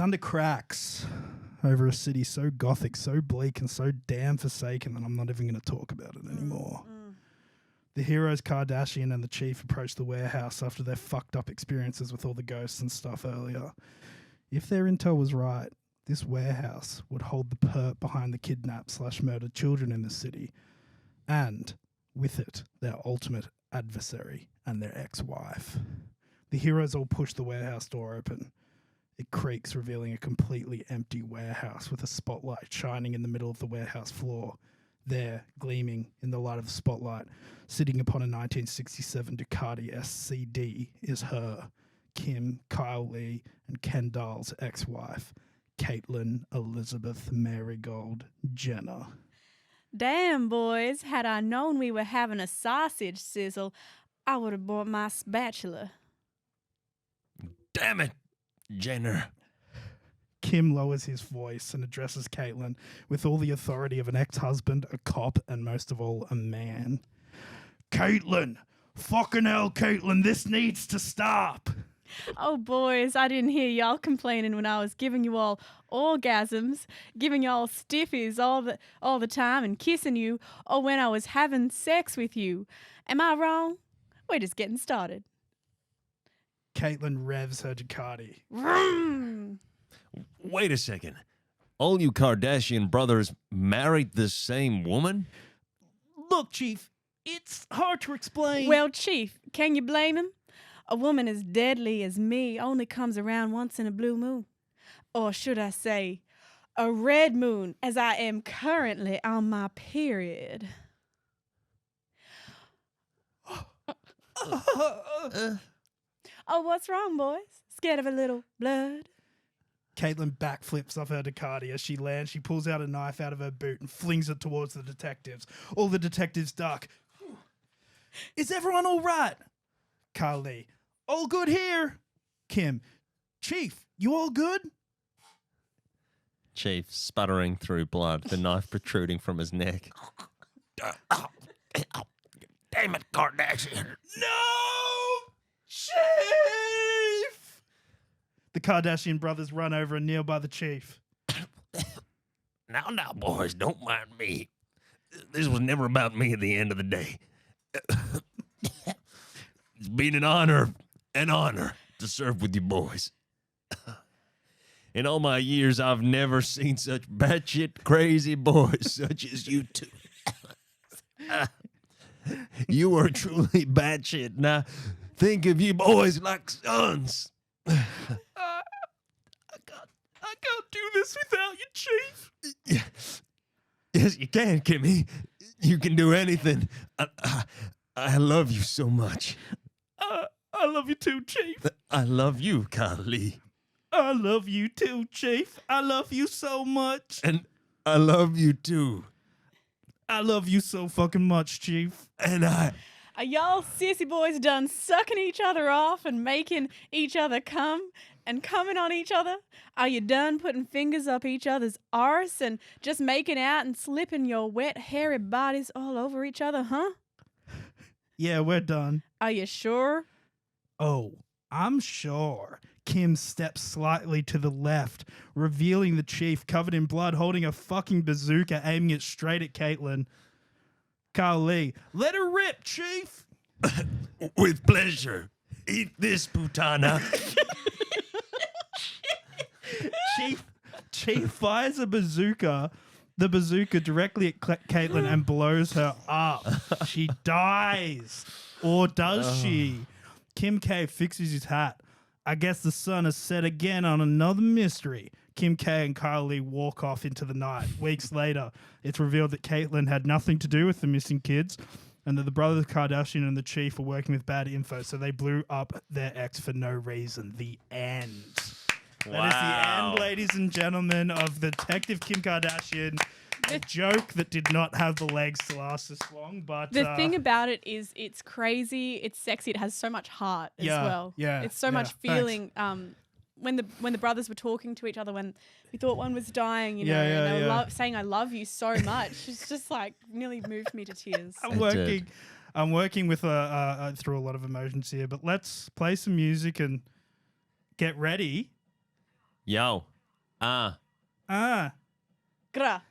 Thunder cracks over a city so gothic, so bleak, and so damn forsaken that I'm not even going to talk about it anymore. The heroes Kardashian and the chief approach the warehouse after their fucked up experiences with all the ghosts and stuff earlier. If their intel was right, this warehouse would hold the perp behind the kidnapped/murdered children in the city, and with it, their ultimate adversary and their ex-wife. The heroes all push the warehouse door open. It creaks, revealing a completely empty warehouse with a spotlight shining in the middle of the warehouse floor. There, gleaming in the light of the spotlight, sitting upon a 1967 Ducati SCD, is her, Kim, Kyle Lee, and Kendall's ex-wife, Caitlyn Elizabeth Marigold Jenner. Damn, boys, had I known we were having a sausage sizzle, I would have brought my spatula. Damn it, Jenner. Kim lowers his voice and addresses Caitlyn with all the authority of an ex-husband, a cop, and most of all, a man. Caitlyn! Fucking hell, Caitlyn, this needs to stop! Oh, boys, I didn't hear y'all complaining when I was giving you all orgasms, giving y'all stiffies all the time and kissing you, or when I was having sex with you. Am I wrong? We're just getting started. Caitlyn revs her Ducati. Vroom. Wait a second. All you Kardashian brothers married the same woman? Look, Chief, it's hard to explain. Well, Chief, can you blame him? A woman as deadly as me only comes around once in a blue moon. Or should I say, a red moon, as I am currently on my period. Oh, what's wrong, boys? Scared of a little blood? Caitlyn backflips off her Ducati. As she lands, she pulls out a knife out of her boot and flings it towards the detectives. All the detectives duck. Is everyone all right? Carl Lee. All good here. Kim. Chief, you all good? Chief sputtering through blood, the knife protruding from his neck. Damn it, Kardashian. No! Chief! The Kardashian brothers run over and kneel by the chief. Now, boys, don't mind me. This was never about me at the end of the day. It's been an honor to serve with you boys. In all my years, I've never seen such batshit crazy boys such as you two. You are truly batshit, and I think of you boys like sons. I can't do this without you, Chief. Yes, you can, Kimmy. You can do anything. I love you so much. I love you too, Chief. I love you, Kylie. I love you too, Chief. I love you so much. And I love you too. I love you so fucking much, Chief. And I... Are y'all sissy boys done sucking each other off and making each other come and coming on each other? Are you done putting fingers up each other's arse and just making out and slipping your wet, hairy bodies all over each other, huh? Yeah, we're done. Are you sure? Oh, I'm sure. Kim steps slightly to the left, revealing the chief covered in blood, holding a fucking bazooka, aiming it straight at Caitlyn. Carl Lee, let her rip, Chief. With pleasure. Eat this, putana. Chief fires a bazooka, the bazooka directly at Caitlyn and blows her up. She dies. Or does she? Kim K fixes his hat. I guess the sun has set again on another mystery. Kim K and Kyle Lee walk off into the night. Weeks later, it's revealed that Caitlyn had nothing to do with the missing kids and that the brothers Kardashian and the chief were working with bad info, so they blew up their ex for no reason. The end. Wow. That is the end, ladies and gentlemen, of Detective Kim Kardashian. A joke that did not have the legs to last this long, but The thing about it is it's crazy, it's sexy, it has so much heart as well. Yeah, It's so much feeling. When the brothers were talking to each other when we thought one was dying, you know, and they were saying "I love you" so much, it's just like nearly moved me to tears. I'm working with through a lot of emotions here, but let's play some music and get ready. Yo. Ah. Gra.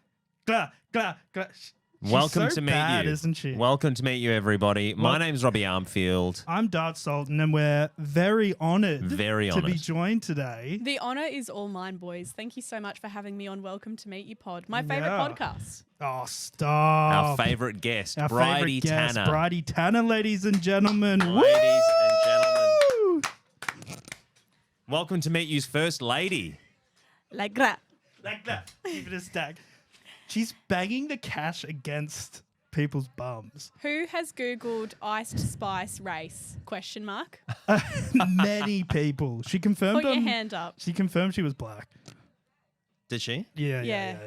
Glah, glah, glah. She's Welcome so to meet bad, you. isn't she? Welcome to meet you, everybody. My name's Robbie Armfield. I'm Dart Sultan, and we're very honoured to be honoured. joined today. The honour is all mine, boys. Thank you so much for having me on Welcome to Meet You Pod, my favourite Yeah. podcast. Oh, stop. Our favourite guest, Our Bridie favourite guest, Tanner. Bridie Tanner, ladies and gentlemen. Ladies and gentlemen. Woo! Welcome to meet you's first lady. Like gra. Like that. Give it a stack. She's banging the cash against people's bums. Who has Googled iced spice race? Question mark. Many people. She confirmed. Put your hand up. She confirmed she was black. Did she? Yeah. Yeah.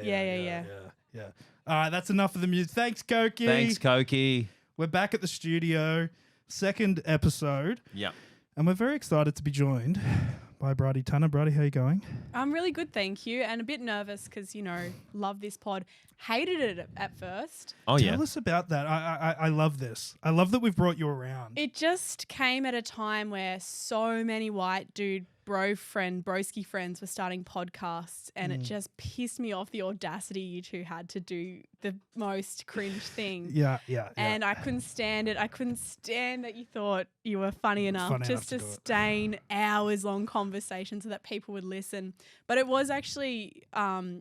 All right, that's enough of the music. Thanks, Cokey. Thanks, Cokey. We're back at the studio, second episode, Yep. and we're very excited to be joined by Bridie Tanner. Bridie, how you going? I'm really good, thank you, and a bit nervous because, love this pod. Hated it at first. Oh, yeah. Tell us about that. I love this. I love that we've brought you around. It just came at a time where so many white dude broski friends were starting podcasts, and it just pissed me off the audacity you two had to do the most cringe thing. Yeah. And I couldn't stand it. I couldn't stand that you thought you were funny enough Funny just enough to to do it. stain hours-long conversations so that people would listen. But it was actually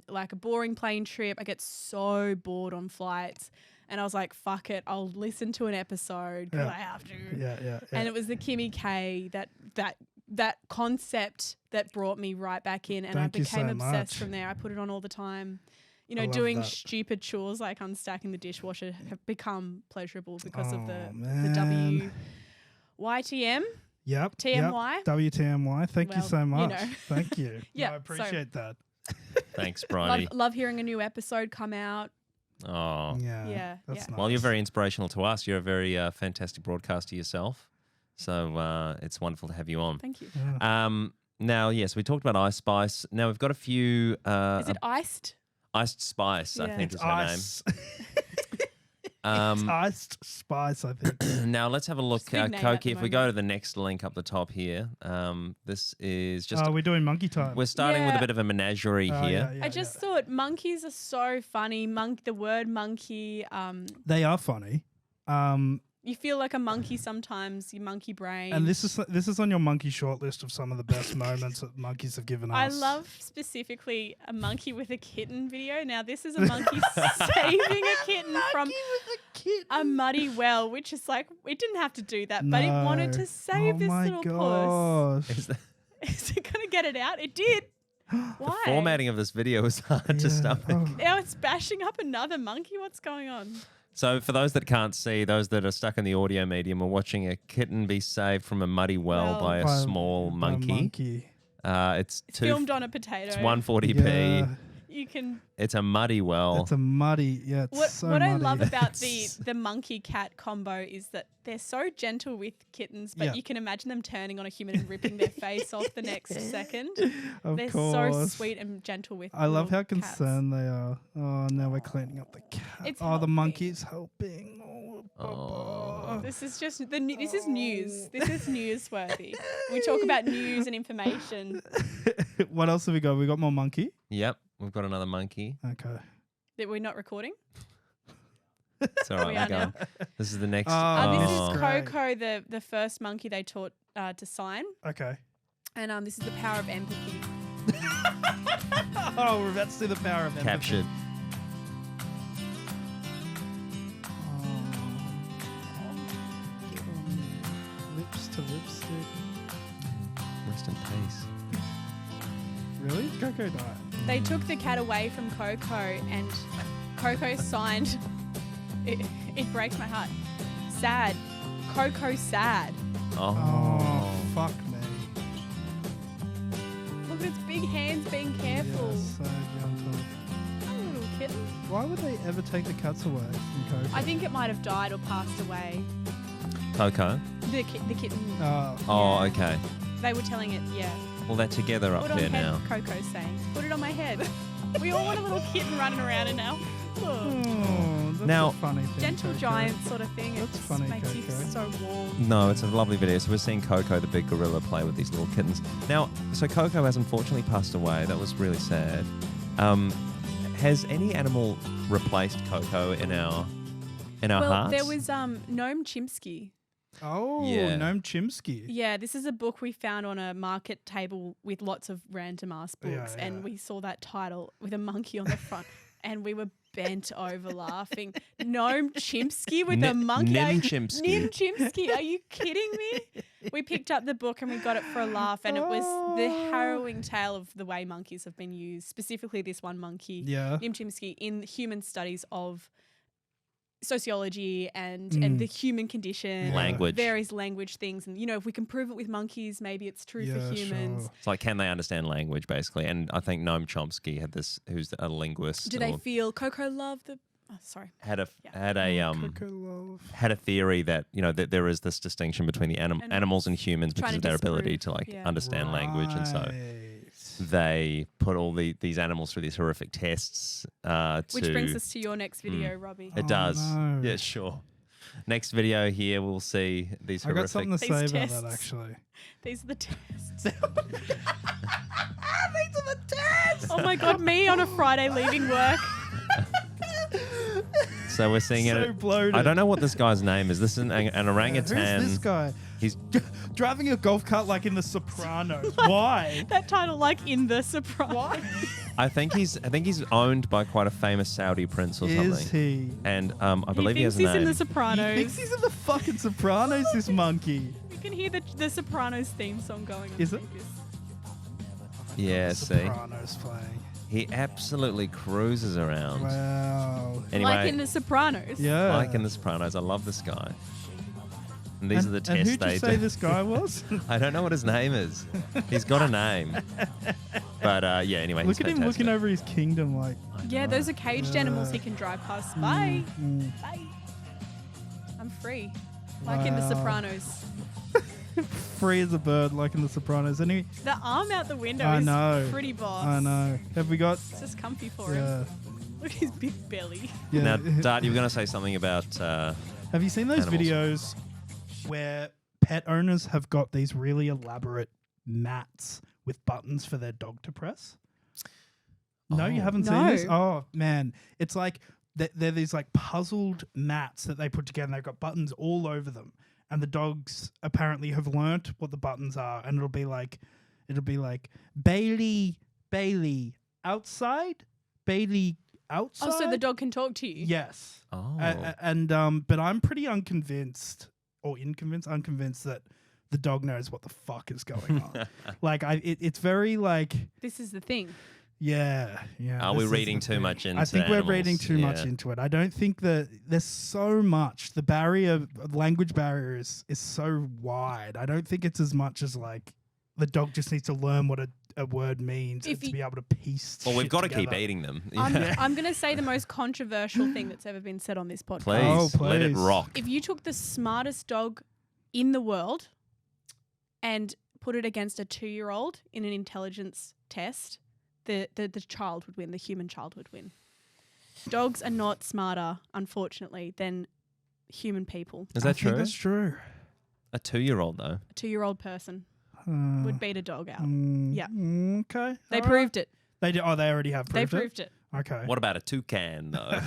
like a boring plane trip. I get so bored on flights. And I was like, fuck it, I'll listen to an episode because I have to. Yeah. And it was the Kimmy K, that concept that brought me right back in, and Thank I you became so obsessed much. from there. I put it on all the time. love Doing that. stupid chores like unstacking the dishwasher have become pleasurable because of the man. WYTM. Yep. TMY? Yep. WTMY. Thank you Well, so much. know. Thank you. Yeah, I appreciate that. Thanks, Bridie. Love hearing a new episode come out. Oh. Yeah, That's yeah. nice. Well, you're very inspirational to us. You're a very fantastic broadcaster yourself. So it's wonderful to have you on. Thank you. Yeah. Now, yes, we talked about Ice Spice. Now we've got a few Is it iced? Iced Spice, I Yeah. think is her Ice. name. It's iced spice, I think. Now let's have a look, It's a big name at Cokey. the If we go to moment. the next link up the top here, this is just We're doing monkey time. we're starting with a Yeah. bit of a menagerie here. Yeah, I just thought monkeys are so funny. The word monkey, they are funny. you feel like a monkey sometimes, your monkey brain. And this is on your monkey shortlist of some of the best moments that monkeys have given us. I love specifically a monkey with a kitten video. Now, this is a monkey saving a kitten from a muddy well, which is like, it didn't have to do that, but it wanted to save this little puss. Is the Is it going to get it out? It did. Why? formatting of this video is hard to stomach. Now it's bashing up another monkey. What's going on? So for those that can't see, those that are stuck in the audio medium, are watching a kitten be saved from a muddy well by a small monkey. It's Filmed on a potato. It's 140p. Yeah, You can. It's a muddy well. it's a muddy. Yeah, it's so What I muddy. love about the monkey cat combo is that they're so gentle with kittens, but Yeah. you can imagine them turning on a human and ripping their face off the next second. Of They're course. so sweet and gentle with. I love how little cats. concerned they are. Oh, now we're cleaning up the cat. It's the helping. monkey's helping. This is just this is news. This is newsworthy. We talk about news and information. What else have we got? We got more monkey. Yep, we've got another monkey. Okay. That we're not recording. It's all right. We We're are now. going. This is the next. This Oh. is Great. Coco, the first monkey they taught to sign, Okay. and this is the power of empathy. Oh, we're about to see the power of empathy. captured. Lips to lipstick. Rest in peace. Really? Coco died. They took the cat away from Coco, and Coco signed. It breaks my heart. Sad. Coco sad. Oh, fuck me. Look at its big hands being careful. Yeah, so gentle. Oh, little kitten. Why would they ever take the cats away from Coco? I think it might have died or passed away. Coco. The kitten. Oh, Oh, Yeah. okay. They were telling it, yeah. Well, they're together up Put it there on head, now. Coco's saying. Put it on my head. We all want a little kitten running around in our Oh, that's Now- a funny thing. Gentle Coco. giant sort of thing. That's It funny, makes you Coco. so warm. No, it's a lovely video. So we're seeing Coco, the big gorilla, play with these little kittens. Now, so Coco has unfortunately passed away. That was really sad. Has any animal replaced Coco in our Well, hearts? there was Noam Chomsky. Oh, Yeah. Noam Chomsky. Yeah, this is a book we found on a market table with lots of random ass books, Yeah, and yeah. we saw that title with a monkey on the front, and we were bent over laughing. Noam Chomsky with a monkey. Nim Chimpsky. Nim Chomsky. Are you kidding me? We picked up the book and we got it for a laugh, and it was the harrowing tale of the way monkeys have been used, specifically this one monkey, Yeah. Nim Chomsky, in human studies of sociology and the human condition, Language. various language things, and if we can prove it with monkeys, maybe it's true Yeah, for humans. sure. It's like, can they understand language, basically? And I think Noam Chomsky had this, who's a linguist. Do they or feel Coco loved the? Oh, sorry. had a Yeah. had a Coco love. had a theory that that there is this distinction between the animals and humans because Trying of to their ability to disprove, understand language, and so Right. they put all these animals through these horrific tests. Which brings us to your next video, Robbie. It Oh, does. no. Yeah, sure. Next video here, we'll see these I got horrific. something to say These about tests. that actually. These are the tests. These are the tests. Oh my God, me on a Friday leaving work. So we're seeing So it. bloated. I don't know what this guy's name is. This is an orangutan. Who's this guy? He's Driving a golf cart like in The Sopranos. Why? That title, like in The Sopranos. Why? I think he's owned by quite a famous Saudi prince or something. Is he? And I believe he has thinks a he's in name. The Sopranos. He thinks he's in the fucking Sopranos, this monkey. You can hear the Sopranos theme song going on. Is it? speakers. Yeah, see, Sopranos playing. he absolutely cruises around. Wow. Anyway, Like in The Sopranos. Yeah. like in The Sopranos, I love this guy. And these are the tests and who'd they you say do. this guy was? I don't know what his name is. He's got a name. But yeah, anyway, Look he's at him fantastic. looking over his kingdom like. Yeah, those are caged animals he Yeah. can drive past. Bye. Bye. I'm free. Like in The Wow. Sopranos. Free as a bird, like in The Sopranos. Any? The arm out the window I is know. pretty boss. I know. Have we got? It's just comfy for Yeah. him. Look at his big belly. Yeah. Now, Dart, you were going to say something about. Have you seen those animals. videos where pet owners have got these really elaborate mats with buttons for their dog to press? No, you Oh. haven't seen No. this? Oh, man. It's like they're these like puzzled mats that they put together and they've got buttons all over them. And the dogs apparently have learnt what the buttons are. And it'll be like Bailey, outside, Bailey, outside. Oh, so the dog can talk to you? Yes. Oh. But I'm pretty unconvinced that the dog knows what the fuck is going on. Like it's very like, This is the thing. yeah. Are we this is reading the too thing. much into I think we're reading animals? too much Yeah. into it. I don't think that there's so much. The language barrier is so wide. I don't think it's as much as like the dog just needs to learn what a word means If to you- be able to piece. Well, we've shit got to together. keep eating them. I'm going to say the most controversial thing that's ever been said on this podcast. Please, Oh, let it please. rock. If you took the smartest dog in the world and put it against a 2-year-old in an intelligence test, the child would win, the human child would win. Dogs are not smarter, unfortunately, than human people. Is I that think true? That's true. A 2-year-old though. A 2-year-old person would beat a dog out. Yeah. Okay. They all right. proved it. They did. Oh, they already have They proved proved it. it. Okay. What about a toucan though?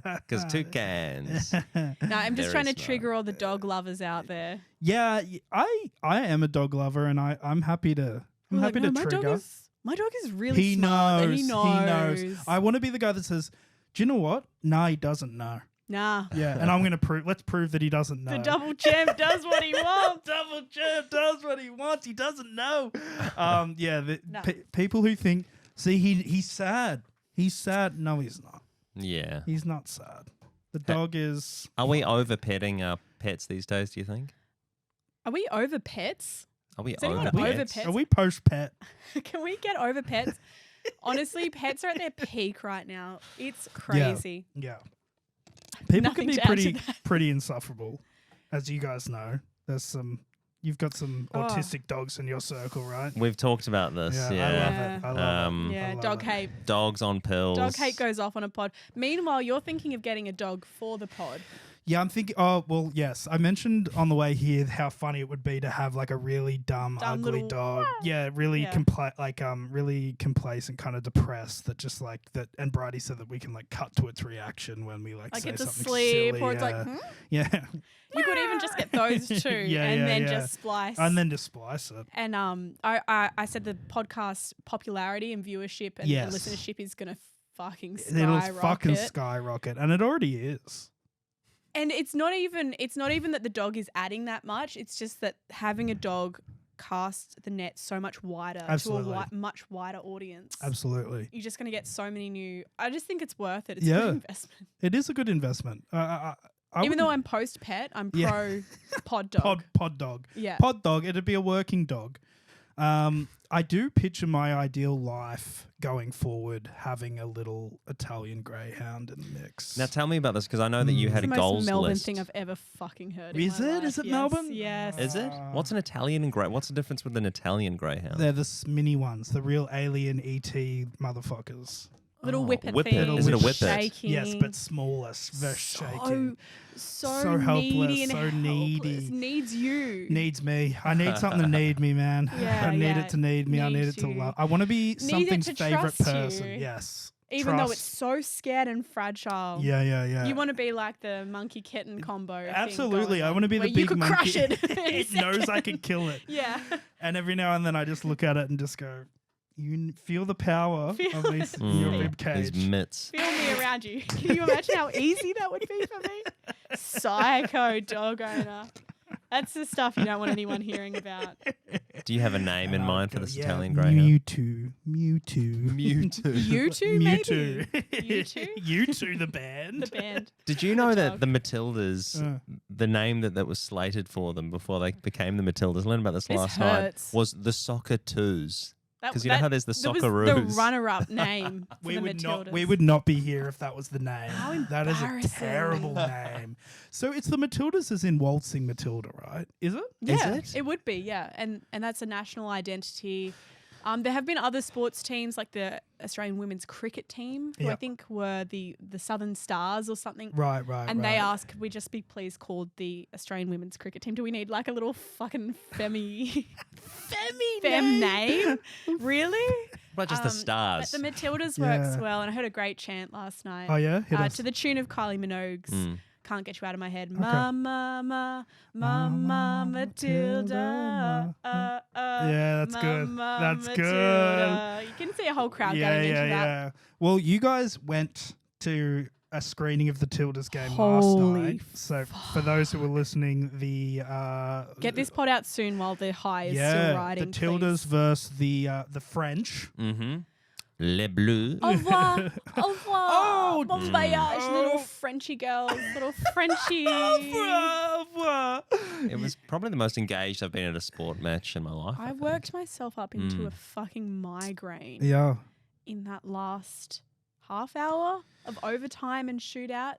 Because toucans. No, I'm just Very trying to smart. trigger all the dog lovers out there. Yeah, I am a dog lover, and I'm happy to. I'm Like, happy no, to my trigger. my dog is really He smart. knows. And he knows. He knows. I want to be the guy that says, "Do you know what? Nah, he doesn't know." Nah. Yeah, and I'm going to prove. Let's prove that he doesn't know. The double champ does what he wants. Double champ does what he wants. He doesn't know. Yeah, No. people who think, see, he's sad. He's sad. No, he's not. Yeah. He's not sad. The dog is. Are we over petting our pets these days, do you think? Are we over pets? Are we Is anyone over over pets? pets? Are we post pet? Can we get over pets? Honestly, pets are at their peak right now. It's crazy. Yeah. People Nothing can be to add to that. pretty insufferable, as you guys know. There's some You've got some Oh. autistic dogs in your circle, right? We've talked about this. Yeah, Yeah. I love it. I love it. Yeah, I love dog it. hate. Dogs on pills. Dog hate goes off on a pod. Meanwhile, you're thinking of getting a dog for the pod. Yeah, I'm thinking. Oh, well, yes. I mentioned on the way here how funny it would be to have like a really dumb ugly little- dog. Yeah, really Yeah. really complacent, kind of depressed. That just like that. And Bridie said that we can like cut to its reaction when we like Like say it's something asleep silly. or it's like, yeah, You could even just get those two and then just splice. and then just splice it. And I said the podcast popularity and viewership and Yes. listenership is gonna fucking It'll skyrocket. fucking skyrocket, and it already is. And it's not even that the dog is adding that much. It's just that having a dog casts the net so much wider Absolutely. to a much wider audience. Absolutely, You're just gonna get so many new. I just think it's worth it. It's a Yeah. good investment. it is a good investment. Even though I'm post pet, I'm Yeah. pro pod dog. pod dog. Yeah. Pod dog, it'd be a working dog. I do picture my ideal life going forward having a little Italian greyhound in the mix. Now tell me about this because I know that you Mm. had It's a the goals most Melbourne list. thing I've ever fucking heard. Is in my it? life. Is it Yes, Melbourne? Yes. Is it? What's an Italian and grey? What's the difference with an Italian greyhound? They're the mini ones, the real alien ET motherfuckers. Little Oh, whippet whippet. thing. Is it a whippet? Shaking. Yes, but smaller, very shaking. So helpless, needy and so needy. helpless. Needs you. Needs me. I need something to need me, man. Yeah, I need yeah. it to need me. I need Needs it to you. love. I want to be it something's to favorite trust person. you. Yes. Even though Trust. it's so scared and fragile. Yeah. You want to be like the monkey kitten combo. thing Absolutely. going I on, want to be the where big you could monkey. crush it. in a It knows I second. can kill it. Yeah. And every now and then I just look at it and just go, feel the power Feel of me in your Mm. rib These cage. mitts. Feel me around you. Can you imagine how easy that would be for me? Psycho dog owner. That's the stuff you don't want anyone hearing about. Do you have a name in mind for this Yeah, Italian greyhound? Mewtwo. Mewtwo. You two, maybe? Mewtwo. U2? U2, the band. The band. Did you know that dog. the Matildas, Uh. the name that was slated for them before they became the Matildas, I learned about this last hurts. night, was the Soccer Twos. That- Because you know how there's the that was Socceroos. the runner-up name for We the would Matildas. not. We would not be here if that was the name. How That is a embarrassing. terrible name. So it's the Matildas, as in waltzing Matilda, right? Is it? Yeah, Is it? would be, yeah. And that's a national identity. There have been other sports teams like the Australian women's cricket team, who I Yep. think were the Southern Stars or something. Right. And they asked, could we just be please called the Australian women's cricket team? Do we need like a little fucking fem name? Really? What about just the But stars? the Matildas Yeah. works well. And I heard a great chant last night. Oh yeah. Hit us. To the tune of Kylie Minogue's Mm. Can't Get You Out of My Head. Okay. Mama Matilda. Yeah, that's good. Mama That's good. Matilda. You can see a whole crowd getting into that. Yeah. Well, you guys went to a screening of the Tildas game Holy last night. So for those who were listening, the Get this pod out soon while the high is yeah, still riding. the Tildas versus the French. Mm-hmm. Les Bleus. Au revoir. Au revoir. Oh, Bon voyage, oh. little Frenchy girls. Little Frenchy. It was probably the most engaged I've been at a sport match in my life. I worked myself up into Mm. a fucking migraine Yeah. in that last half hour of overtime and shootout.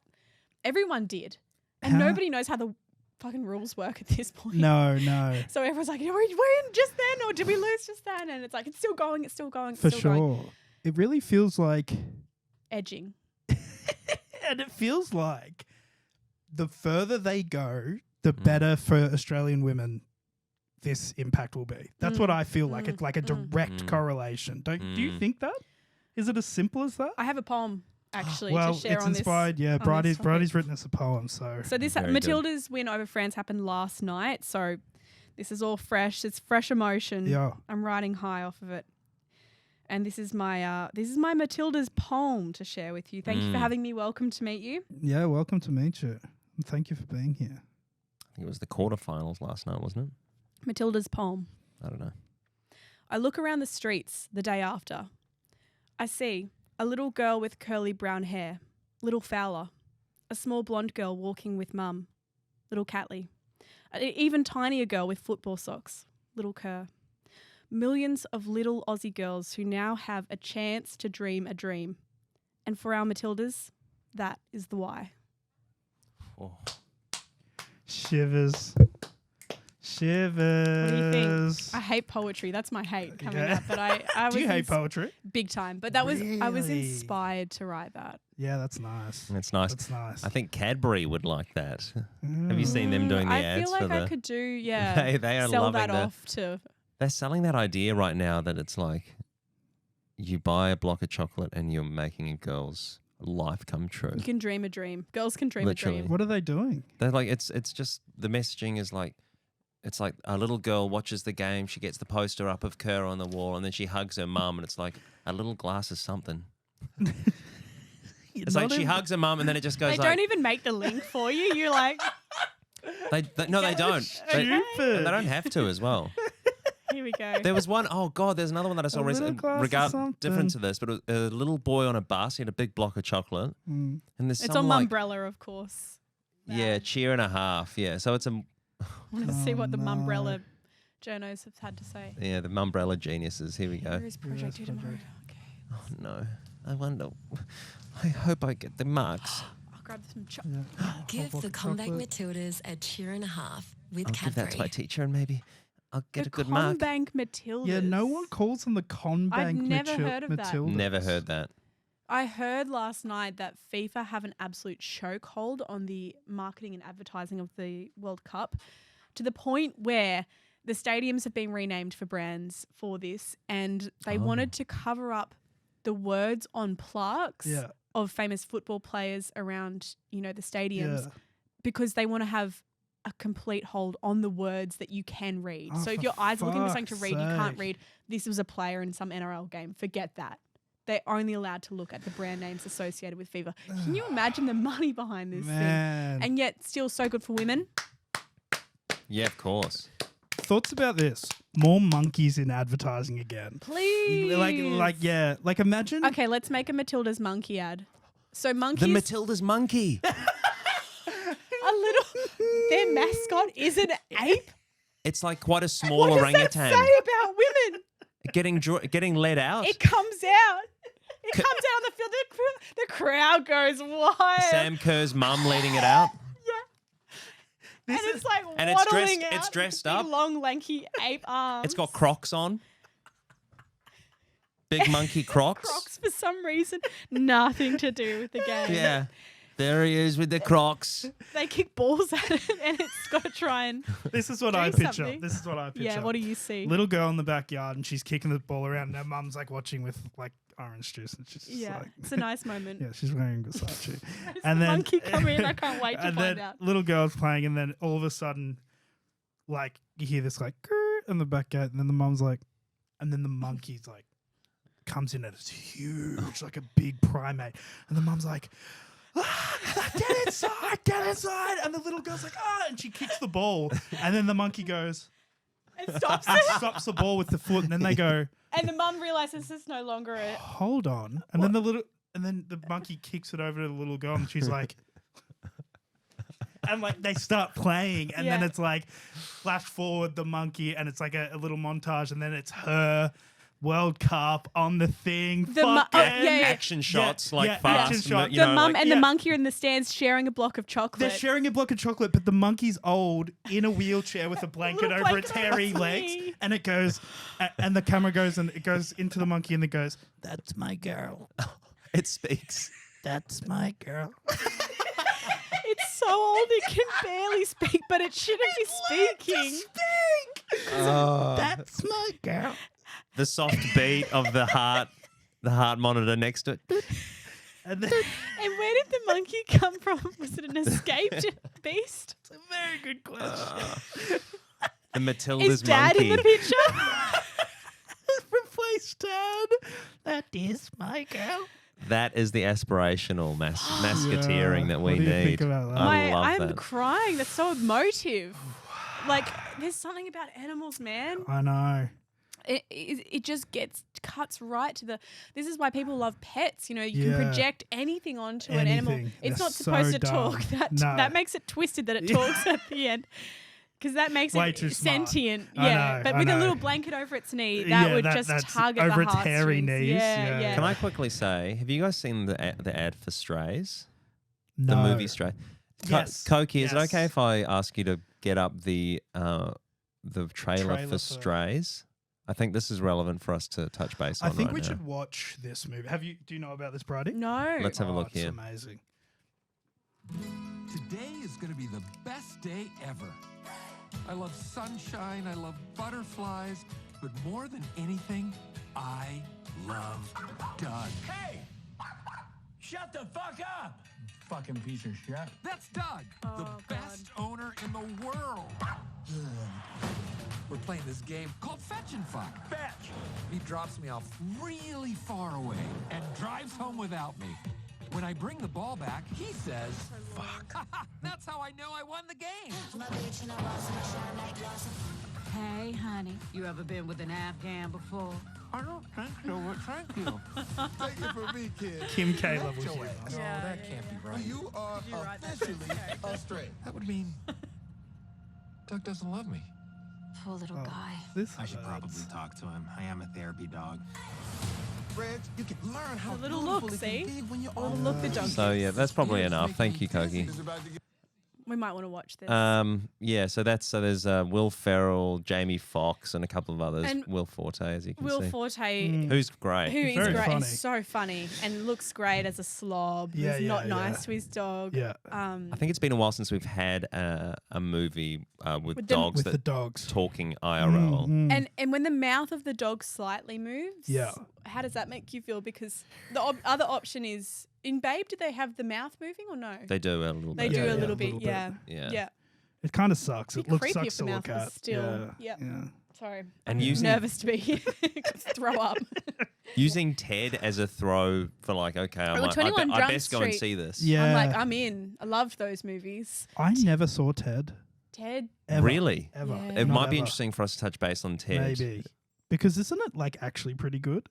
Everyone did. And How- nobody knows how the fucking rules work at this point. No. So everyone's like, we're in just then, or did we lose just then? And it's like, it's still going, it's still going, it's For still going. sure. It really feels like, Edging. and it feels like the further they go, the Mm. better for Australian women this impact will be. That's what Mm, I feel like. mm, It's like a mm. direct Mm. correlation. Do you Mm. think that? Is it as simple as that? I have a poem actually well, to share it's on inspired. this. Yeah, on this Bridie's topic. written us a poem. So So this Very good. Matilda's win over France happened last night. So this is all fresh. It's fresh emotion. yeah, I'm riding high off of it. And this is my Matilda's poem to share with you. Thank you for Mm. having me. Welcome to meet you. yeah. Welcome to meet you. And thank you for being here. I think it was the quarterfinals last night, wasn't it? Matilda's poem. I don't know. I look around the streets the day after. I see a little girl with curly brown hair, little Fowler, a small blonde girl walking with mum, little Catley, an even tinier girl with football socks, little Kerr. Millions of little Aussie girls who now have a chance to dream a dream. And for our Matildas, that is the why. Oh. Shivers, Shivers. What do you think? I hate poetry. That's my hate coming Yeah. up. But I was Do you hate poetry? big time. But that was I was Really? inspired to write that. Yeah, that's nice. It's nice. That's nice. I think Cadbury would like that. Have you seen them doing the I ads feel like for the? I could do yeah. They are sell loving that that. off to. They're selling that idea right now that it's like you buy a block of chocolate and you're making a girl's life come true. You can dream a dream. Girls can dream Literally. a dream. What are they doing? They're like it's just the messaging is like it's like a little girl watches the game, she gets the poster up of Kerr on the wall, and then she hugs her mum, and it's like a little glass of something. It's like she hugs her mum, and then it just goes They like don't even make the link for you. You're like, no, they don't. They Stupid. don't have to as well. here we go. There was one, oh God, there's another one that I saw A little recently. glass of something. Different to this, but it was a little boy on a bus, he had a big block of chocolate. Mm. And there's It's some on like, Mumbrella, of course. yeah, cheer and a half. Yeah, so it's a, I want to see what the no. Mumbrella journos have had to say. yeah, the Mumbrella geniuses. Here we go. Where is Project Due tomorrow? Okay. Oh no, I wonder, I hope I get the marks. I'll grab some Give the comeback Matildas a cheer and a half with I'll give that to my Cadbury. teacher and maybe I'll get the a good mark. Conbank Matildas. Yeah, no one calls them the Conbank I've never heard of that. Matildas. Never heard that. I heard last night that FIFA have an absolute chokehold on the marketing and advertising of the World Cup to the point where the stadiums have been renamed for brands for this, and they wanted to cover up the words on plaques Yeah. of famous football players around, the stadiums Yeah. because they want to have a complete hold on the words that you can read. Oh, So if for your eyes are looking for something to fuck's read, you can't sake. read this was a player in some NRL game. Forget that. They're only allowed to look at the brand names associated with FIFA. Can you imagine the money behind this Man. thing? And yet still so good for women. Yeah, of course. Thoughts about this? More monkeys in advertising again. Please. Like imagine. Okay, let's make a Matilda's monkey ad. So The monkeys, Matilda's monkey. their mascot is an ape. It's like quite a small What does orangutan that say about women? getting let out. It comes out. It comes out on the field. The crowd goes wild. Sam Kerr's mum leading it out. And it's like And it's waddling dressed- out. it's dressed big, up. long, lanky ape arms. It's got Crocs on. Big monkey Crocs. Crocs for some reason. Nothing to do with the game. Yeah. There he is with the Crocs. They kick balls at it and it's got to try and... This is what Do I picture. something. This is what I picture. Yeah, what do you see? Little girl in the backyard and she's kicking the ball around and her mum's like watching with like orange juice and she's just Yeah, like it's a nice moment. yeah, she's wearing Versace. Where's and the then monkey come in? I can't wait to and find then out. little girl's playing and then all of a sudden like you hear this like "Grr" in the back gate and then the mum's like and then the monkey's like comes in and it's huge like a big primate and the mum's like get inside and the little girl's like and she kicks the ball and then the monkey goes It stops and it. stops the ball with the foot and then they go And the mum realises it's no longer a... hold on and then the monkey kicks it over to the little girl and she's like and like they start playing and then Yeah. it's like flash forward the monkey and it's like a little montage and then it's her World Cup on the thing. The mu- fucking yeah. Action shots, like yeah, fast. action shot. You The know, mum like, and the yeah. monkey are in the stands sharing a block of chocolate. They're sharing a block of chocolate, but the monkey's old in a wheelchair with a blanket Little over its blanket hairy over legs, its knee. and it goes, and the camera goes and it goes into the monkey and it goes, "That's my girl. it speaks. That's my girl." It's so old it can barely speak, but it shouldn't be speaking. That's my girl. The soft beat of the heart monitor next to it. And then And where did the monkey come from? Was it an escaped beast? it's a very good question. The Matildas Is Dad monkey. in the picture? Replace Dad. That is my girl. That is the aspirational masketeering that we What do you need. think about that? I love I'm that. crying. That's so emotive. Like, there's something about animals, man. I know. It just cuts right to the... This is why people love pets. You can Yeah. project anything onto an animal. Anything. It's They're not supposed so to talk. dumb. No. That makes it twisted that it talks at the end. Because that makes Way it too smart. sentient. I Yeah. know, but I with a know. little blanket over its knee, that Yeah, would that's just tug at over the its hairy heartstrings. knees, Yeah, yeah. Can I quickly say, have you guys seen the ad for Strays? No. The movie Stray? Yes. Cokey, is it Yes. okay if I ask you to get up the the trailer for Strays. I think this is relevant for us to touch base on. I think right we now. should watch this movie. Do you know about this, Brady? No. Let's have a look it's here. Amazing. Today is going to be the best day ever. I love sunshine, I love butterflies, but more than anything, I love Doug. Hey! Shut the fuck up! Fucking piece of shit. That's Doug, the best owner in the world. We're playing this game called Fetch and Fuck. Fetch! He drops me off really far away and drives home without me. When I bring the ball back, he says, fuck. That's how I know I won the game. Hey, honey, you ever been with an Afghan before? I don't think so, but thank you. Take it from me, kid. Kim K level humor. Oh, that can't be right. You are officially a straight. That would mean Doug doesn't love me. Poor little guy. This I should probably talk to him. I am a therapy dog. Reg, you can learn how A little beautiful look, it can see? be when you're Oh, on look, the dog. So yeah, that's probably enough. Thank you, Cokey. We might want to watch this. Yeah. So there's Will Ferrell, Jamie Foxx, and a couple of others. And Will Forte, as you can Will see, Forte, who's great. who is Very great, funny. is so funny and looks great as a slob. Yeah, He's not yeah, nice yeah. to his dog. Yeah. I think it's been a while since we've had a movie with With them- dogs with that the dogs. talking IRL. And when the mouth of the dog slightly moves, Yeah. how does that make you feel? Because the other option is in Babe, did they have the mouth moving or no? They do a little They bit. do Yeah, a little a bit, little bit. yeah. Yeah. It kind of sucks. It'd It be looks creepy sucks if the to mouth look was at. still. Yeah. Yep. Yeah. Sorry. And I'm using nervous to be throw up. using Ted as a throw for like, okay, Oh, I 21 I Jump best go and Street. see this. Yeah. I'm like, I'm in. I loved those movies. I never saw Ted. Ted. Ever. Really? Ever. Yeah. It Not might be ever. interesting for us to touch base on Ted. Maybe. Because isn't it like actually pretty good?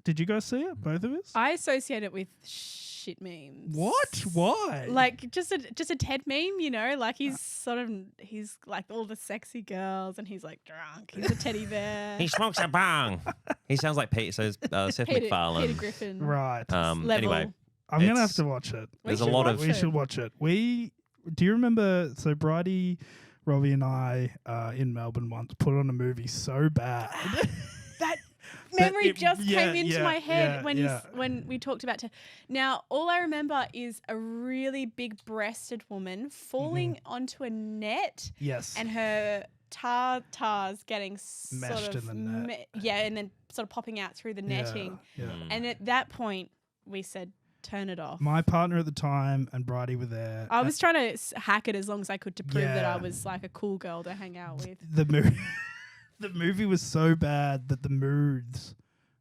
Did you guys see it? Both of us? I associate it with shit memes. What? Why? Like just a Ted meme, you know, like he's like all the sexy girls and he's like drunk. He's a teddy bear. He smokes a bong. He sounds like Pete. So Seth Peter MacFarlane. Griffin. Right. Level. Anyway, I'm gonna have it's- to watch it. there's a should lot watch of- We should watch it. Do you remember? So Bridie, Robbie, and I in Melbourne once put on a movie so bad. That That memory it- just yeah, came into yeah, my head yeah, when yeah. when we talked about Ted. Now all I remember is a really big-breasted woman falling Mm-hmm. onto a net Yes. and her tars getting Meshed sort of in the net. and then sort of popping out through the netting. Yeah. And at that point, we said, "Turn it off." My partner at the time and Bridie were there. I was trying to hack it as long as I could to prove that I Yeah. was like a cool girl to hang out with. The movie. The movie was so bad that the moods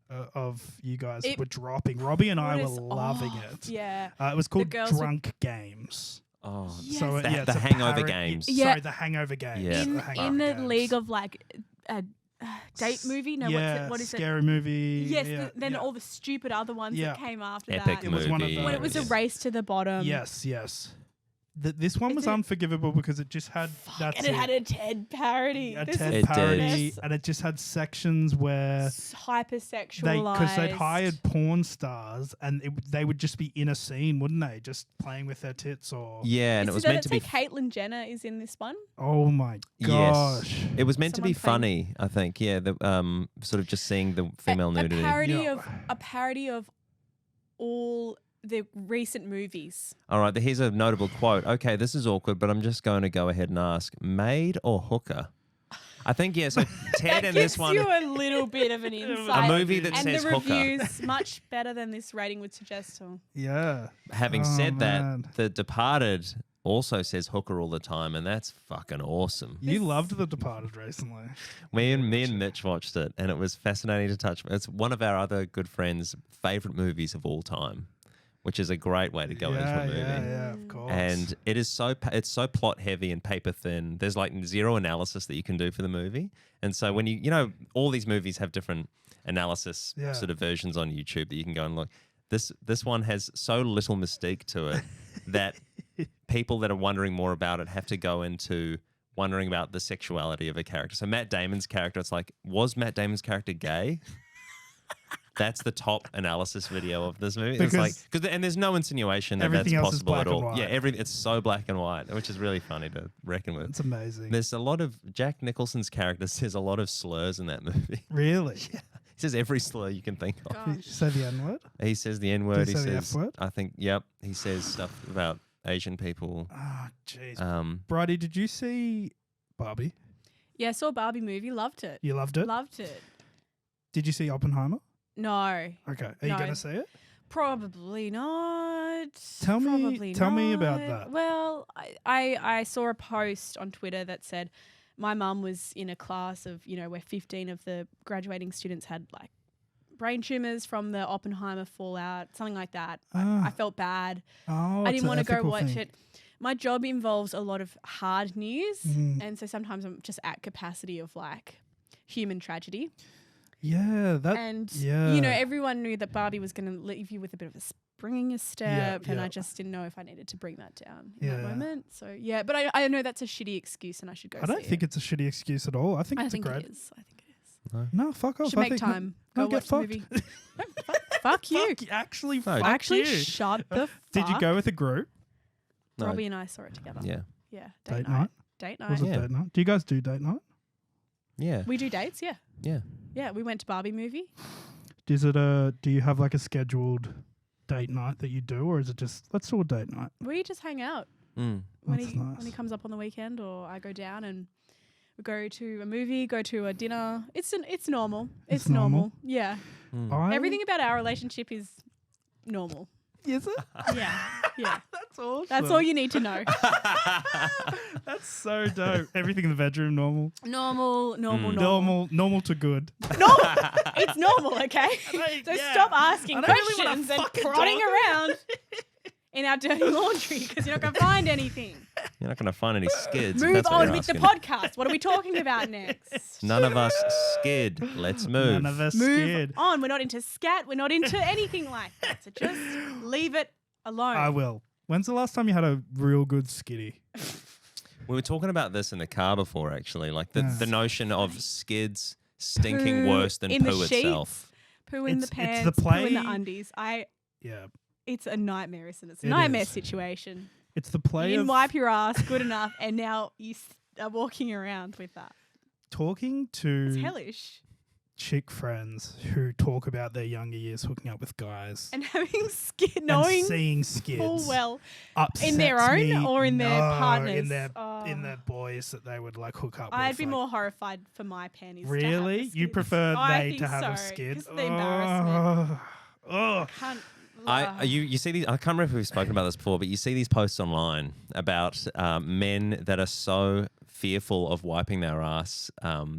of you guys It were dropping. Robbie and I put were us loving off. it. Yeah. It was called girls were- Drunk Games. Oh, Yes. So The- yeah, the it's a Hangover parody- Games. Yeah. Sorry, the Hangover Games. Yeah. in The Hangover in the Games. league of like a date movie. No, yeah, what is it? scary movie. Yes. yeah, then yeah. all the stupid other ones Yeah. that came after Epic that. It was one of movie. those. When it was a Yeah. race to the bottom. Yes. This one Is was it- unforgivable because it just had And it had a Ted parody. a This Ted is It did. parody, and it just had sections where hypersexualized. because they'd hired porn stars and they would just be in a scene, wouldn't they? Just playing with their tits or yeah, and it was meant to be. Caitlyn Jenner is in this one. oh my gosh. Yes, it was meant to be Someone funny. I think. Yeah, the sort of just seeing the female a nudity. parody Yeah. of all the recent movies. All right, here's a notable quote. Okay, this is awkward, but I'm just going to go ahead and ask: maid or hooker? I think yeah. So Ted That in gives this one, you a little bit of an insight. a movie that and says the hooker. reviews much better than this rating would suggest. Yeah. Having Oh, said man. that, The Departed also says hooker all the time, and that's fucking awesome. You loved The Departed recently. Me and Mitch watched it, and it was fascinating to touch. It's one of our other good friends' favorite movies of all time, which is a great way to go into a movie. Yeah, of course. And it is it's so plot heavy and paper thin. There's like zero analysis that you can do for the movie. And so when you know, all these movies have different analysis Yeah. sort of versions on YouTube that you can go and look. This one has so little mystique to it that people that are wondering more about it have to go into wondering about the sexuality of a character. So Matt Damon's character, it's like, was Matt Damon's character gay? That's the top analysis video of this movie. Because it's like, and there's no insinuation that everything that's else is possible black at and all. white. Yeah, it's so black and white, which is really funny to reckon with. It's amazing. There's a lot of Jack Nicholson's character says a lot of slurs in that movie. Really? He says every slur you can think of. Did you say the N word? He says the N word. Did he say the F word? I think, yep. He says stuff about Asian people. Oh, jeez. Bridie, did you see Barbie? Yeah, I saw a Barbie movie. Loved it. You loved it? Loved it. Did you see Oppenheimer? No. Okay. Are you No. going to see it? Probably not. Tell me about not. that. Well, I saw a post on Twitter that said my mum was in a class of, where 15 of the graduating students had like brain tumors from the Oppenheimer fallout, something like that. I felt bad. Oh, I it's didn't an want to go ethical watch thing. it. My job involves a lot of hard news. Mhm. And so sometimes I'm just at capacity of like human tragedy. Yeah, Everyone knew that Barbie was going to leave you with a bit of a spring in your step, and I just didn't know if I needed to bring that down in that moment. So yeah, but I know that's a shitty excuse, and I should go. I don't think it's a shitty excuse at all. I think it's a great. It is. I think it is. No, fuck off. Should I make think time. No, Go get watch the fucked. movie. Fuck you. Actually, No, fuck Actually, you. shut the fuck. Did you go with a group? No. Robbie and I saw it together. Yeah. Yeah. Date night? Date Was night. it date night? Do you guys do date night? Yeah. We do dates. Yeah. Yeah. Yeah. We went to Barbie movie. Is it do you have like a scheduled date night that you do, or is it just let's do a date night? We just hang out Mm. when That's he nice. when he comes up on the weekend, or I go down and we go to a movie, go to a dinner. It's normal. It's normal. Yeah. Everything about our relationship is normal. Is it? Yeah. Yeah. That's awesome. That's all you need to know. That's so dope. Everything in the bedroom normal. Normal. Normal to good. Normal. It's normal, okay? So yeah. stop asking I don't really wanna questions and fucking prodding talk. around in our dirty laundry because you're not going to find anything. You're not going to find any skids. if Move that's what on you're with the asking. podcast. What are we talking about next? None of us skid. Let's move. None of us Move scared. on. We're not into scat. We're not into anything like that. So just leave it alone. I will. When's the last time you had a real good skitty? We were talking about this in the car before, actually. Like the notion of skids stinking Poo worse than in the poo sheets, itself. Poo in the It's the pants, poo in the play- undies. Yeah. It's a nightmare, isn't it? It's a It nightmare is. situation. It's the play You didn't of wipe your ass good enough, and now you are walking around with that. talking It's to hellish. chick friends who talk about their younger years hooking up with guys And having skid, and knowing seeing skids full well upsets in their own me. or in their No, partners. in their Oh. boys that they would like hook up with. I'd be like, more horrified for my panties. Really? To have the You skids. prefer I they think to have a so, skid? 'cause of the embarrassment. Oh. Can't, You see these. I can't remember if we've spoken about this before, but you see these posts online about men that are so fearful of wiping their ass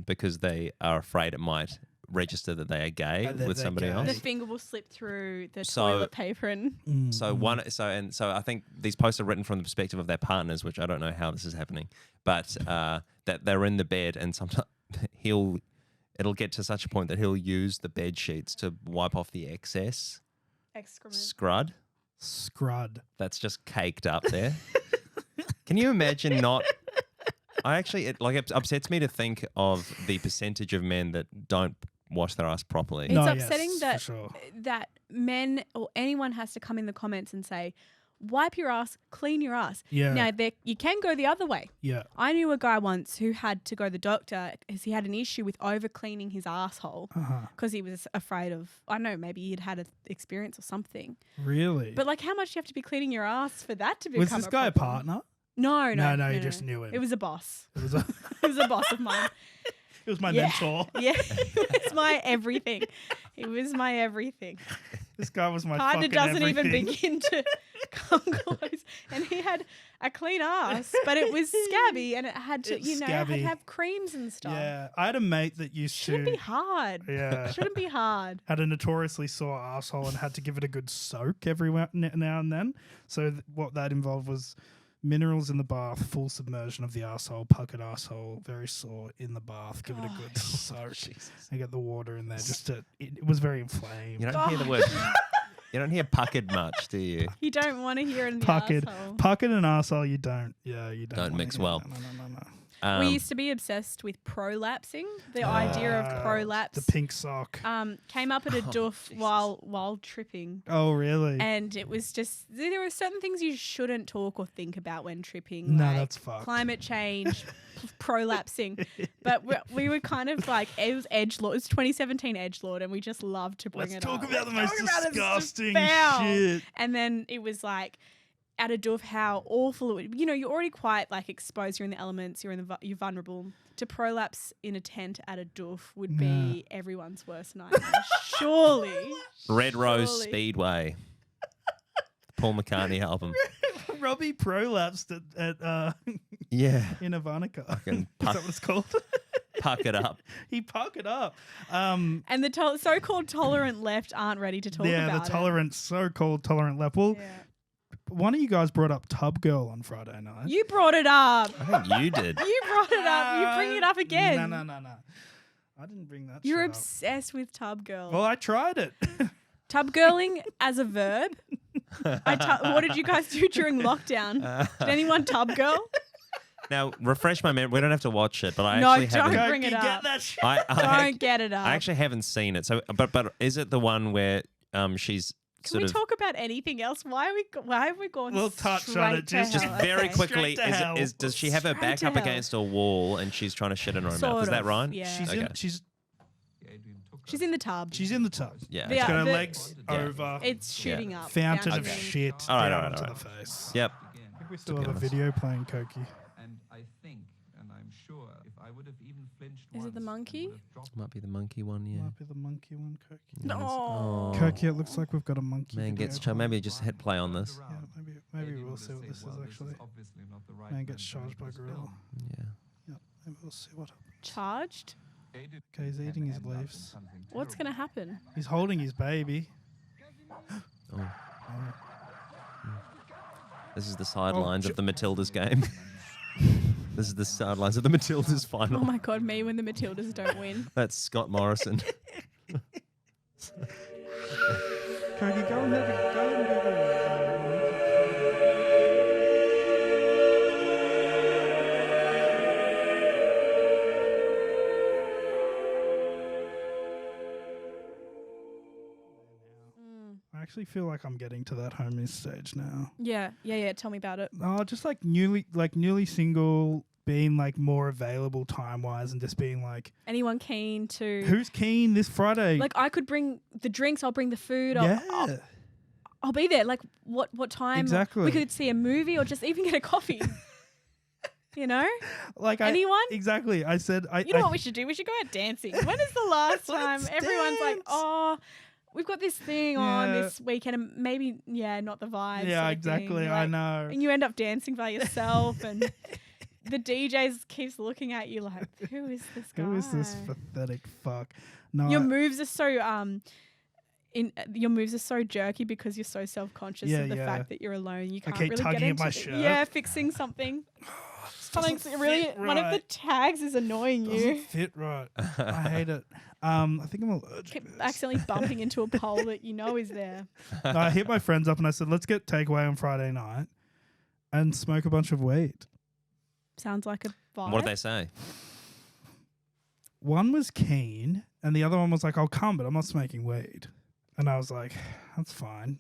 because they are afraid it might register that they are gay That with they're somebody gay. the else. finger will slip through the So- toilet paper and So I think these posts are written from the perspective of their partners, which I don't know how this is happening, but that they're in the bed and sometimes it'll get to such a point that he'll use the bed sheets to wipe off the excess excrement. Scrud. that's just caked up there. Can you imagine not? It upsets me to think of the percentage of men that don't wash their ass properly. It's No, upsetting yes, that for sure. that men or anyone has to come in the comments and say, wipe your ass, clean your ass. Yeah. Now, you can go the other way. Yeah. I knew a guy once who had to go to the doctor because he had an issue with over cleaning his asshole because he was afraid of, I don't know, maybe he'd had an experience or something. Really? But like, how much do you have to be cleaning your ass for that to become was this guy a problem? partner? No, you just knew him. It was a boss. It was a It was a boss of mine. it was my Yeah. mentor. Yeah, it was my everything. It was my everything. This guy was my Partner fucking doesn't everything. even begin to come close. And he had a clean ass, but it was scabby and it had to, It's had scabby. to have creams and stuff. Yeah, I had a mate that used Shouldn't to be hard. Yeah. Shouldn't be hard. had a notoriously sore asshole and had to give it a good soak every now and then. So what that involved was minerals in the bath, full submersion of the asshole, puckered asshole, very sore in the bath. Give it a good soak and get the water in there. It was very inflamed. You don't hear the word. You don't hear puckered much, do you? You don't want to hear it in the Puckered, asshole. puckered and asshole. You don't. Yeah, you don't. Don't wanna mix hear well. that. No. We used to be obsessed with prolapsing. The idea of prolapse. The pink sock. Came up at a doof while tripping. Oh, really? And it was just, there were certain things you shouldn't talk or think about when tripping. No, like that's fucked. Climate change, prolapsing. But we were kind of like, it was edgelord. It was 2017 edgelord, and we just loved to bring Let's it talk up. about the Let's most talk about it. It's disgusting foul. shit. And then it was like, at a doof, how awful it would. You know, you're already quite like exposed. You're in the elements. You're you're vulnerable. To prolapse in a tent at a doof would be everyone's worst nightmare. Surely. Red Rose Surely. Speedway. Paul McCartney album. Robbie prolapsed at Yeah. in Ivanka. Fucking Is that what it's called? Puck it up. He puckered up. And the so-called tolerant left aren't ready to talk about the tolerant, so-called tolerant left. Well, it. Yeah. one of you guys brought up Tub Girl on Friday night. You brought it up. I think you did. You brought it up. You bring it up again. No. I didn't bring that You're shit up. obsessed with tub girl. Well, I tried it. Tub girling as a verb. What did you guys do during lockdown? Did anyone tub girl? Now, refresh my memory. We don't have to watch it, but I No, actually don't haven't. bring it Get up. that shit. Don't get it up. I actually haven't seen it. So, but is it the one where she's Can sort we of talk about anything else? Why have we gone? We'll touch on straight it, to just hell? very Okay. quickly? Straight to hell. Does she have her Straight back to up hell. against a wall and she's trying to shit in her own mouth? Sort Is that of, right? yeah. She's in the tub. She's in the tub. Yeah. The- She's got her the- legs over. It's shooting up. Fountain of Fountain. shit All right, down all right, to all the face. Yep. I think we still have a video playing, Cokey. And I think, and I'm sure, if I would have even flinched Is it the monkey? Might be the monkey one, yeah. Might be the monkey one, Cokey. No. Oh. Cokey, it looks like we've got a monkey. Man video. gets maybe just hit play on this. Yeah, maybe we'll see what this is actually. Man gets charged by gorilla. Yeah. Yeah, maybe we'll see what happens. Charged? Okay, he's eating his leaves. What's going to happen? He's holding his baby. Oh. This is the sidelines of the Matildas game. This is the sidelines of the Matildas final. Oh my God, me when the Matildas don't win. That's Scott Morrison. Cokey, go and Google it. I actually feel like I'm getting to that homie stage now. Yeah. Tell me about it. Oh, just like newly single, being like more available time wise, and just being like, Anyone keen to? who's keen this Friday? Like I could bring the drinks. I'll bring the food. yeah, I'll be there. Like what time? Exactly. We could see a movie or just even get a coffee. You know? like Anyone? Exactly. I said, You know what we should do? We should go out dancing. When is the last time Let's everyone's like, dance. oh, we've got this thing on Yeah. this weekend and maybe, not the vibe. Yeah, sort of exactly. thing. I Like, know. And you end up dancing by yourself and the DJ keeps looking at you like, who is this guy? Who is this pathetic fuck? No, Your moves are so your moves are so jerky because you're so self-conscious Yeah, of the yeah. fact that you're alone. You can't keep really tugging get at into my it. shirt. Yeah, fixing something. Something's really fit one of the right. tags is annoying doesn't you. fit right. I hate it. I think I'm allergic. Keep to this. accidentally bumping into a pole that you know is there. No, I hit my friends up and I said, let's get takeaway on Friday night and smoke a bunch of weed. Sounds like a vibe. What did they say? One was keen and the other one was like, I'll come, but I'm not smoking weed. And I was like, that's fine.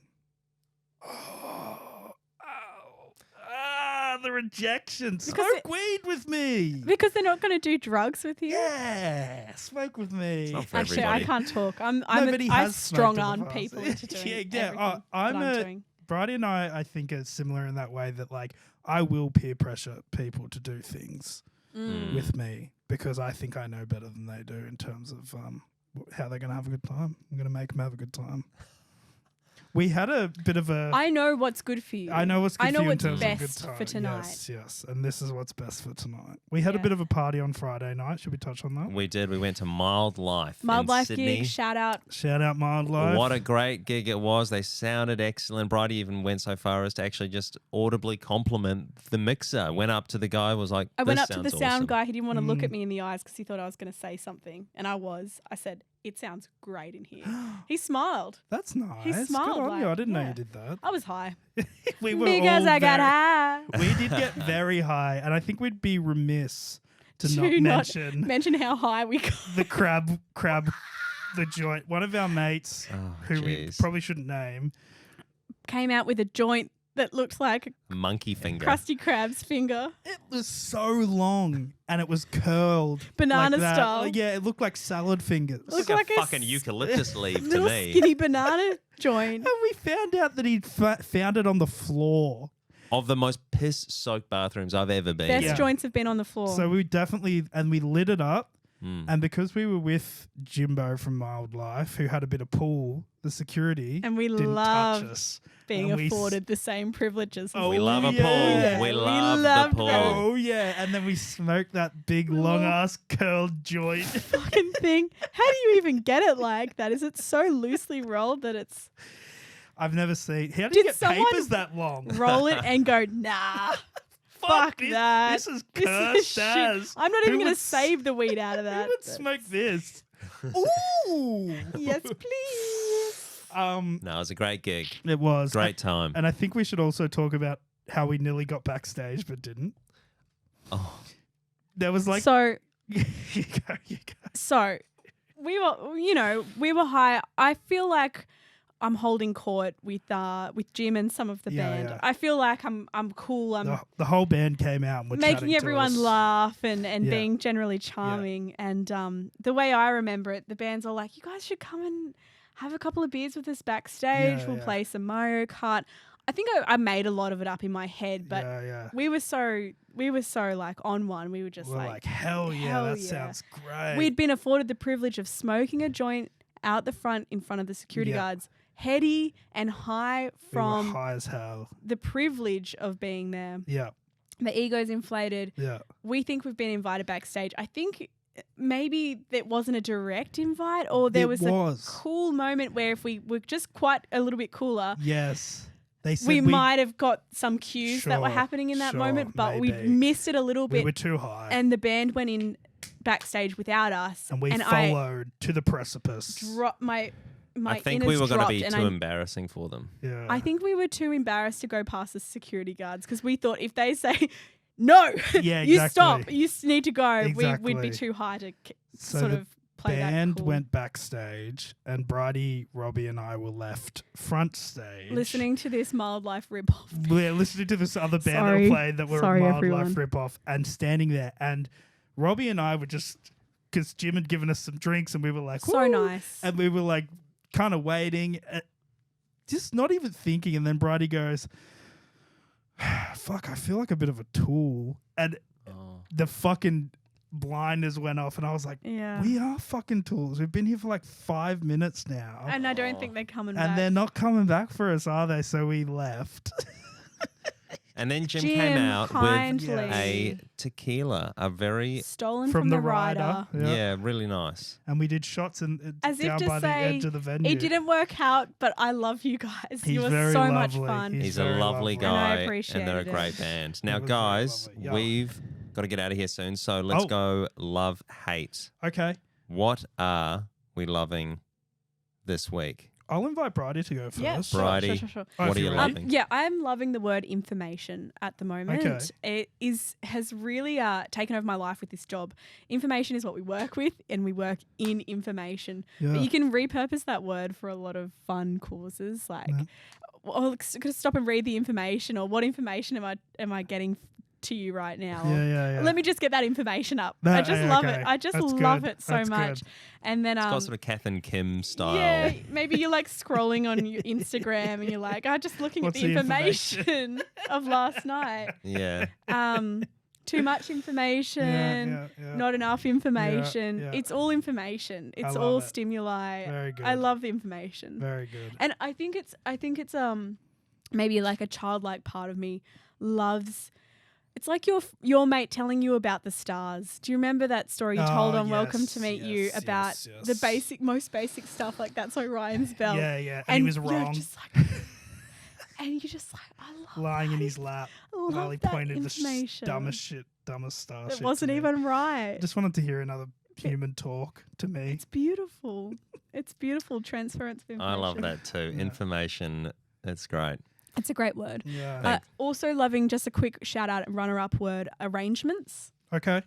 The rejection. Smoke weed with me. Because they're not going to do drugs with you. Yeah, smoke with me. It's not for Actually, I everybody. can't talk. Nobody I has strong smoked in arm the past. people into doing Yeah. everything that I'm doing. Brady and I think, are similar in that way that like I will peer pressure people to do things with me because I think I know better than they do in terms of how they're going to have a good time. I'm going to make them have a good time. We had a bit of a... I know what's good for you. I know what's good I know for you in what's terms of a good best time. for tonight. Yes. And this is what's best for tonight. We had a Yeah. bit of a party on Friday night. Should we touch on that? We did. We went to Mild Life Mild in Life Sydney. gig, shout out. Shout out Mild Life. What a great gig it was. They sounded excellent. Bridie even went so far as to actually just audibly compliment the mixer. Went up to the guy, was like, I went "This up to the sounds sound awesome." guy. He didn't want to look at me in the eyes because he thought I was going to say something. And I was. I said, it sounds great in here. He smiled. That's nice. He smiled, Good on you. like, I didn't know yeah. you did that. I was high. We were Because all I got very- high. We did get very high, and I think we'd be remiss to To not not mention mention how high we got. the crab, the joint. One of our mates, Oh, who we jeez. probably shouldn't name, Came out with a joint that looked like Monkey a finger. Krusty Krab's finger. it was so long and it was curled. Banana like that. style. Yeah, it looked like salad fingers. Looked like like a a fucking eucalyptus leaf to Little me. skinny banana joint. And we found out that he'd found it on the floor. Of the most piss-soaked bathrooms I've ever been. Best Yeah. joints have been on the floor. So we definitely, and we lit it up. Mm. And because we were with Jimbo from Mild Life, who had a bit of pool, the security And we didn't loved touch us. being and we afforded the same privileges. as We love a yeah. pool. We We love the loved pool. that. Oh yeah, and then we smoked that big long ass curled joint. fucking thing. How do you even get it like that? Is it so loosely rolled that it's I've never seen. How do Did you get someone papers that long? roll it and go, nah, fuck this, that. This is This is cursed shit. as. I'm not Who even going would to save the weed out of Who that. would but- smoke this? Ooh. Yes, please. No, it was a great gig. It was Great time. And I think we should also talk about how we nearly got backstage but didn't. Oh, There was like So, you go. so we were high. I feel like I'm holding court with Jim and some of the Yeah, band. yeah. I feel like I'm cool. I'm The whole band came out and were chatting making to everyone us. laugh and Yeah. being generally charming. And the way I remember it, the band's all like, you guys should come and have a couple of beers with us backstage. Yeah, We'll yeah. play some Mario Kart. I think I made a lot of it up in my head, but yeah. we were so like on one. We were just We're like, like, hell yeah, hell that yeah. sounds great. We'd been afforded the privilege of smoking a joint out the front in front of the security Yeah. guards, heady and high We were from high as hell. the privilege of being there. Yeah, The ego's inflated. yeah. We think we've been invited backstage. I think maybe it wasn't a direct invite, or there It was a was. cool moment where if we were just quite a little bit cooler, Yes. They said we might have got some cues that were Sure, happening in that sure, moment, but we maybe. missed it a little we bit. were too high. And the band went in backstage without us, And we I followed to the precipice. dropped my I think we innards were going to dropped be and too embarrassing for them. Yeah. I think we were too embarrassed to go past the security guards because we thought if they say no, Yeah, you exactly. stop, you need to go, we'd Exactly. be too high to So sort the of play band that cool. went backstage, and Bridie, Robbie, and I were left front stage. Listening to this Mild Life ripoff. We're listening to this other band that Sorry. played that were Sorry, a Mild everyone. Life ripoff, and standing there. And Robbie and I were just, because Jim had given us some drinks, and we were like, So "Woo!" nice. And we were like, kind of waiting, just not even thinking. And then Bridie goes, fuck, I feel like a bit of a tool. And Oh. the fucking blinders went off, and I was like, Yeah. we are fucking tools. We've been here for like 5 minutes now. And I don't think they're coming And back. they're not coming back for us, are they? So we left. And then Jim Jim came out with kindly a tequila, a very, stolen From from the the rider. rider. yeah, really nice. And we did shots As if down to by the say, edge of the venue. It didn't work out, but I love you guys. He's you were very so much lovely. fun. He's a very lovely lovely. And I guy, and they're a appreciated great it. band. Now, was very guys, lovely, yeah. we've got to get out of here soon, so let's Oh. go love, hate. Okay. What are we loving this week? I'll invite Bridie to go first. Yeah, sure, Bridie. sure. Oh, What if are you you're ready. loving? Yeah, I'm loving the word information at the moment. Okay. It has really taken over my life with this job. Information is what we work with, and we work in information. Yeah. But you can repurpose that word for a lot of fun causes, like, Yeah. well, could stop and read the information, or what information am I getting to you right now? Or, Yeah. let me just get that information up. No, I just love okay. it. I just That's love good. it so That's much. good. And then It's got sort of Kath and Kim style. yeah, maybe you're like scrolling on your Instagram and you're like, I'm just looking What's at the the information of last night. Yeah. Too much information, Yeah. not enough information. yeah. It's all information. It's love all it. stimuli. Very good. I love the information. Very good. And I think it's maybe like a childlike part of me loves. It's like your mate telling you about the stars. Do you remember that story you told Oh, on Welcome yes, to Meet You yes, about yes. the most basic stuff like that's Orion's belt? Yeah. And he was you're wrong. just like, and you're just like, I love Lying in that. his lap I while love he that pointed the information. dumbest star It shit wasn't to me. even right. Just wanted to hear another human talk to me. It's beautiful. It's beautiful transference of information. I love that too. Yeah. Information, it's great. It's a great word. Yeah. Also loving just a quick shout out and runner up word arrangements. Okay.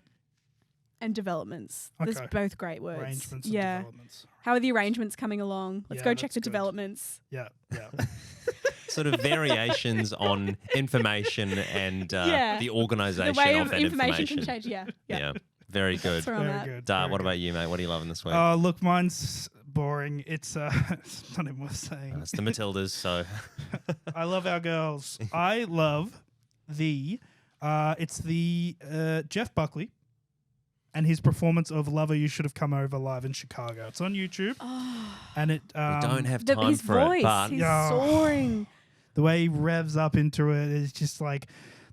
and developments. There's Okay. both great words. Arrangements and yeah. developments. How are the arrangements coming along? Let's Yeah, go check that's the good. developments. Yeah, yeah. Sort of variations on information and Yeah. the The organization way of of that information information. can change. Yeah. Yeah. Yeah, very good. That's where I'm Very at. good. Dart, very what good. about you, mate? What are you loving this week? Oh, look, mine's boring. It's it's not even worth saying. It's the Matildas, so I love our girls. I love it's the Jeff Buckley and his performance of Lover You Should Have Come Over live in Chicago. It's on YouTube. And it we don't have The- time his for voice, it. But he's Yeah. soaring. the way he revs up into it is just like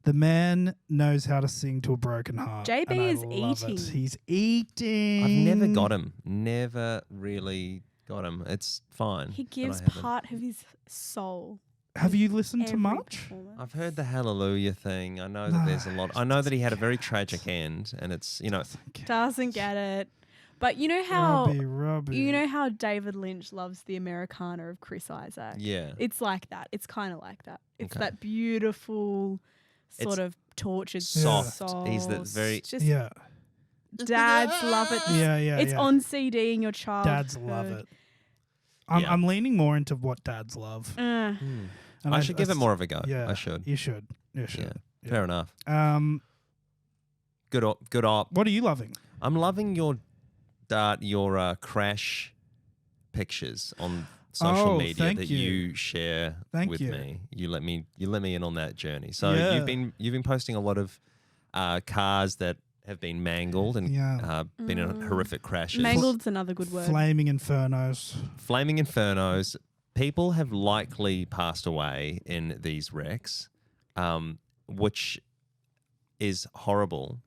the man knows how to sing to a broken heart. JB and I is love it. eating. He's eating. I've never got him. Never really got him. It's fine. He that I gives haven't. part of his soul. Have you listened to every much? performance. I've heard the Hallelujah thing. I know that there's a lot. I know that he had a very tragic end, and it's Doesn't get it. But you know how Robbie. you know how David Lynch loves the Americana of Chris Isaac? yeah. It's like that. It's kind of like that. It's Okay. that beautiful sort It's of tortured soft. soul. He's that very- Just Yeah, dads love it. yeah. It's yeah. on CD in your childhood. Dads love it. I'm, Yeah. I'm leaning more into what dads love. And I should give it s- more of a go. Yeah, I should. You should. You should. Yeah. Fair enough. Good. Good op. What are you loving? I'm loving your crash pictures on social Oh, media thank that you. you share Thank with you. me. You let me in on that journey. So Yeah. you've been posting a lot of cars that have been mangled and Yeah. been in horrific crashes. Mangled's another good word. Flaming infernos. Flaming infernos. People have likely passed away in these wrecks, which is horrible.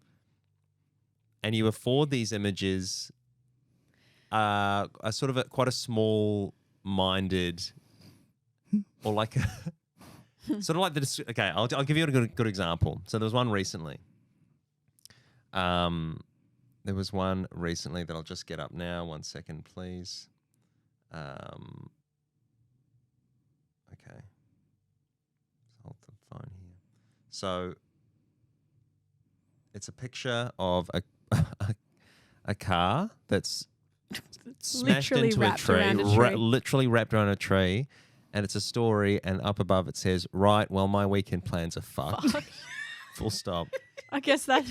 And you afford these images a sort of quite a small-minded, or like sort of like the. Okay, I'll give you a good example. So there was one recently. There was one recently that I'll just get up now. 1 second, please. Okay. Hold the phone here. So it's a picture of a car that's smashed Literally into a wrapped tree, around a tree. literally wrapped around a tree, and it's a story. And up above it says, "Right, well, my weekend plans are fucked." Full stop. I guess that.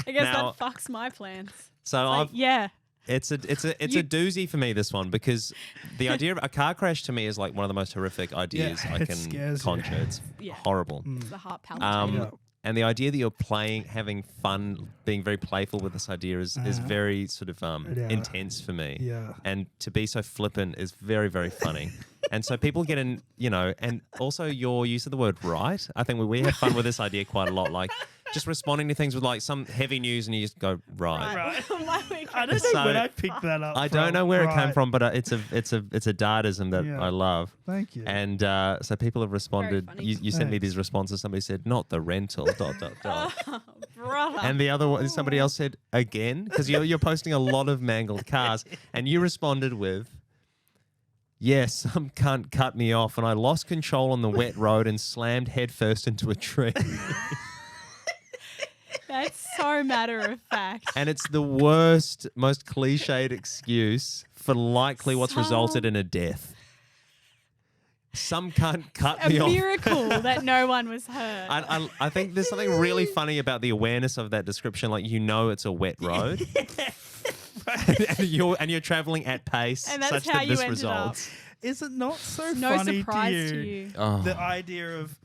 Now- that fucks my plans. So Like, yeah. It's a doozy for me, this one, because the idea of a car crash to me is like one of the most horrific ideas I it can scares you. conjure. It's Yeah. horrible. It's the heart palpitating. Yeah. And the idea that you're playing, having fun, being very playful with this idea is very sort of Yeah. intense for me. Yeah. And to be so flippant is very, very funny. And so people get in, and also your use of the word right. I think we have fun with this idea quite a lot. Like just responding to things with like some heavy news and you just go, right. My weekend. I don't know So- when I picked that up. I don't know where it came Right. from, but it's a Dartism that Yeah. I love. Thank you. And so people have responded. funny. You sent me Thanks. these responses. Somebody said, "Not the rental." ... Brother. And the other one, somebody else said, "Again," because you're posting a lot of mangled cars, and you responded with, "Yes, some cunt cut me off, and I lost control on the wet road and slammed headfirst into a tree." That's so matter of fact. And it's the worst, most cliched excuse for likely what's resulted in a death. Some cunt cut A me off. miracle that no one was hurt. I think there's something really funny about the awareness of that description. Like, it's a wet road, and you're traveling at pace, And that's such how that you this ended up. results. Is it not so No funny surprise to to you? you. Oh. The idea of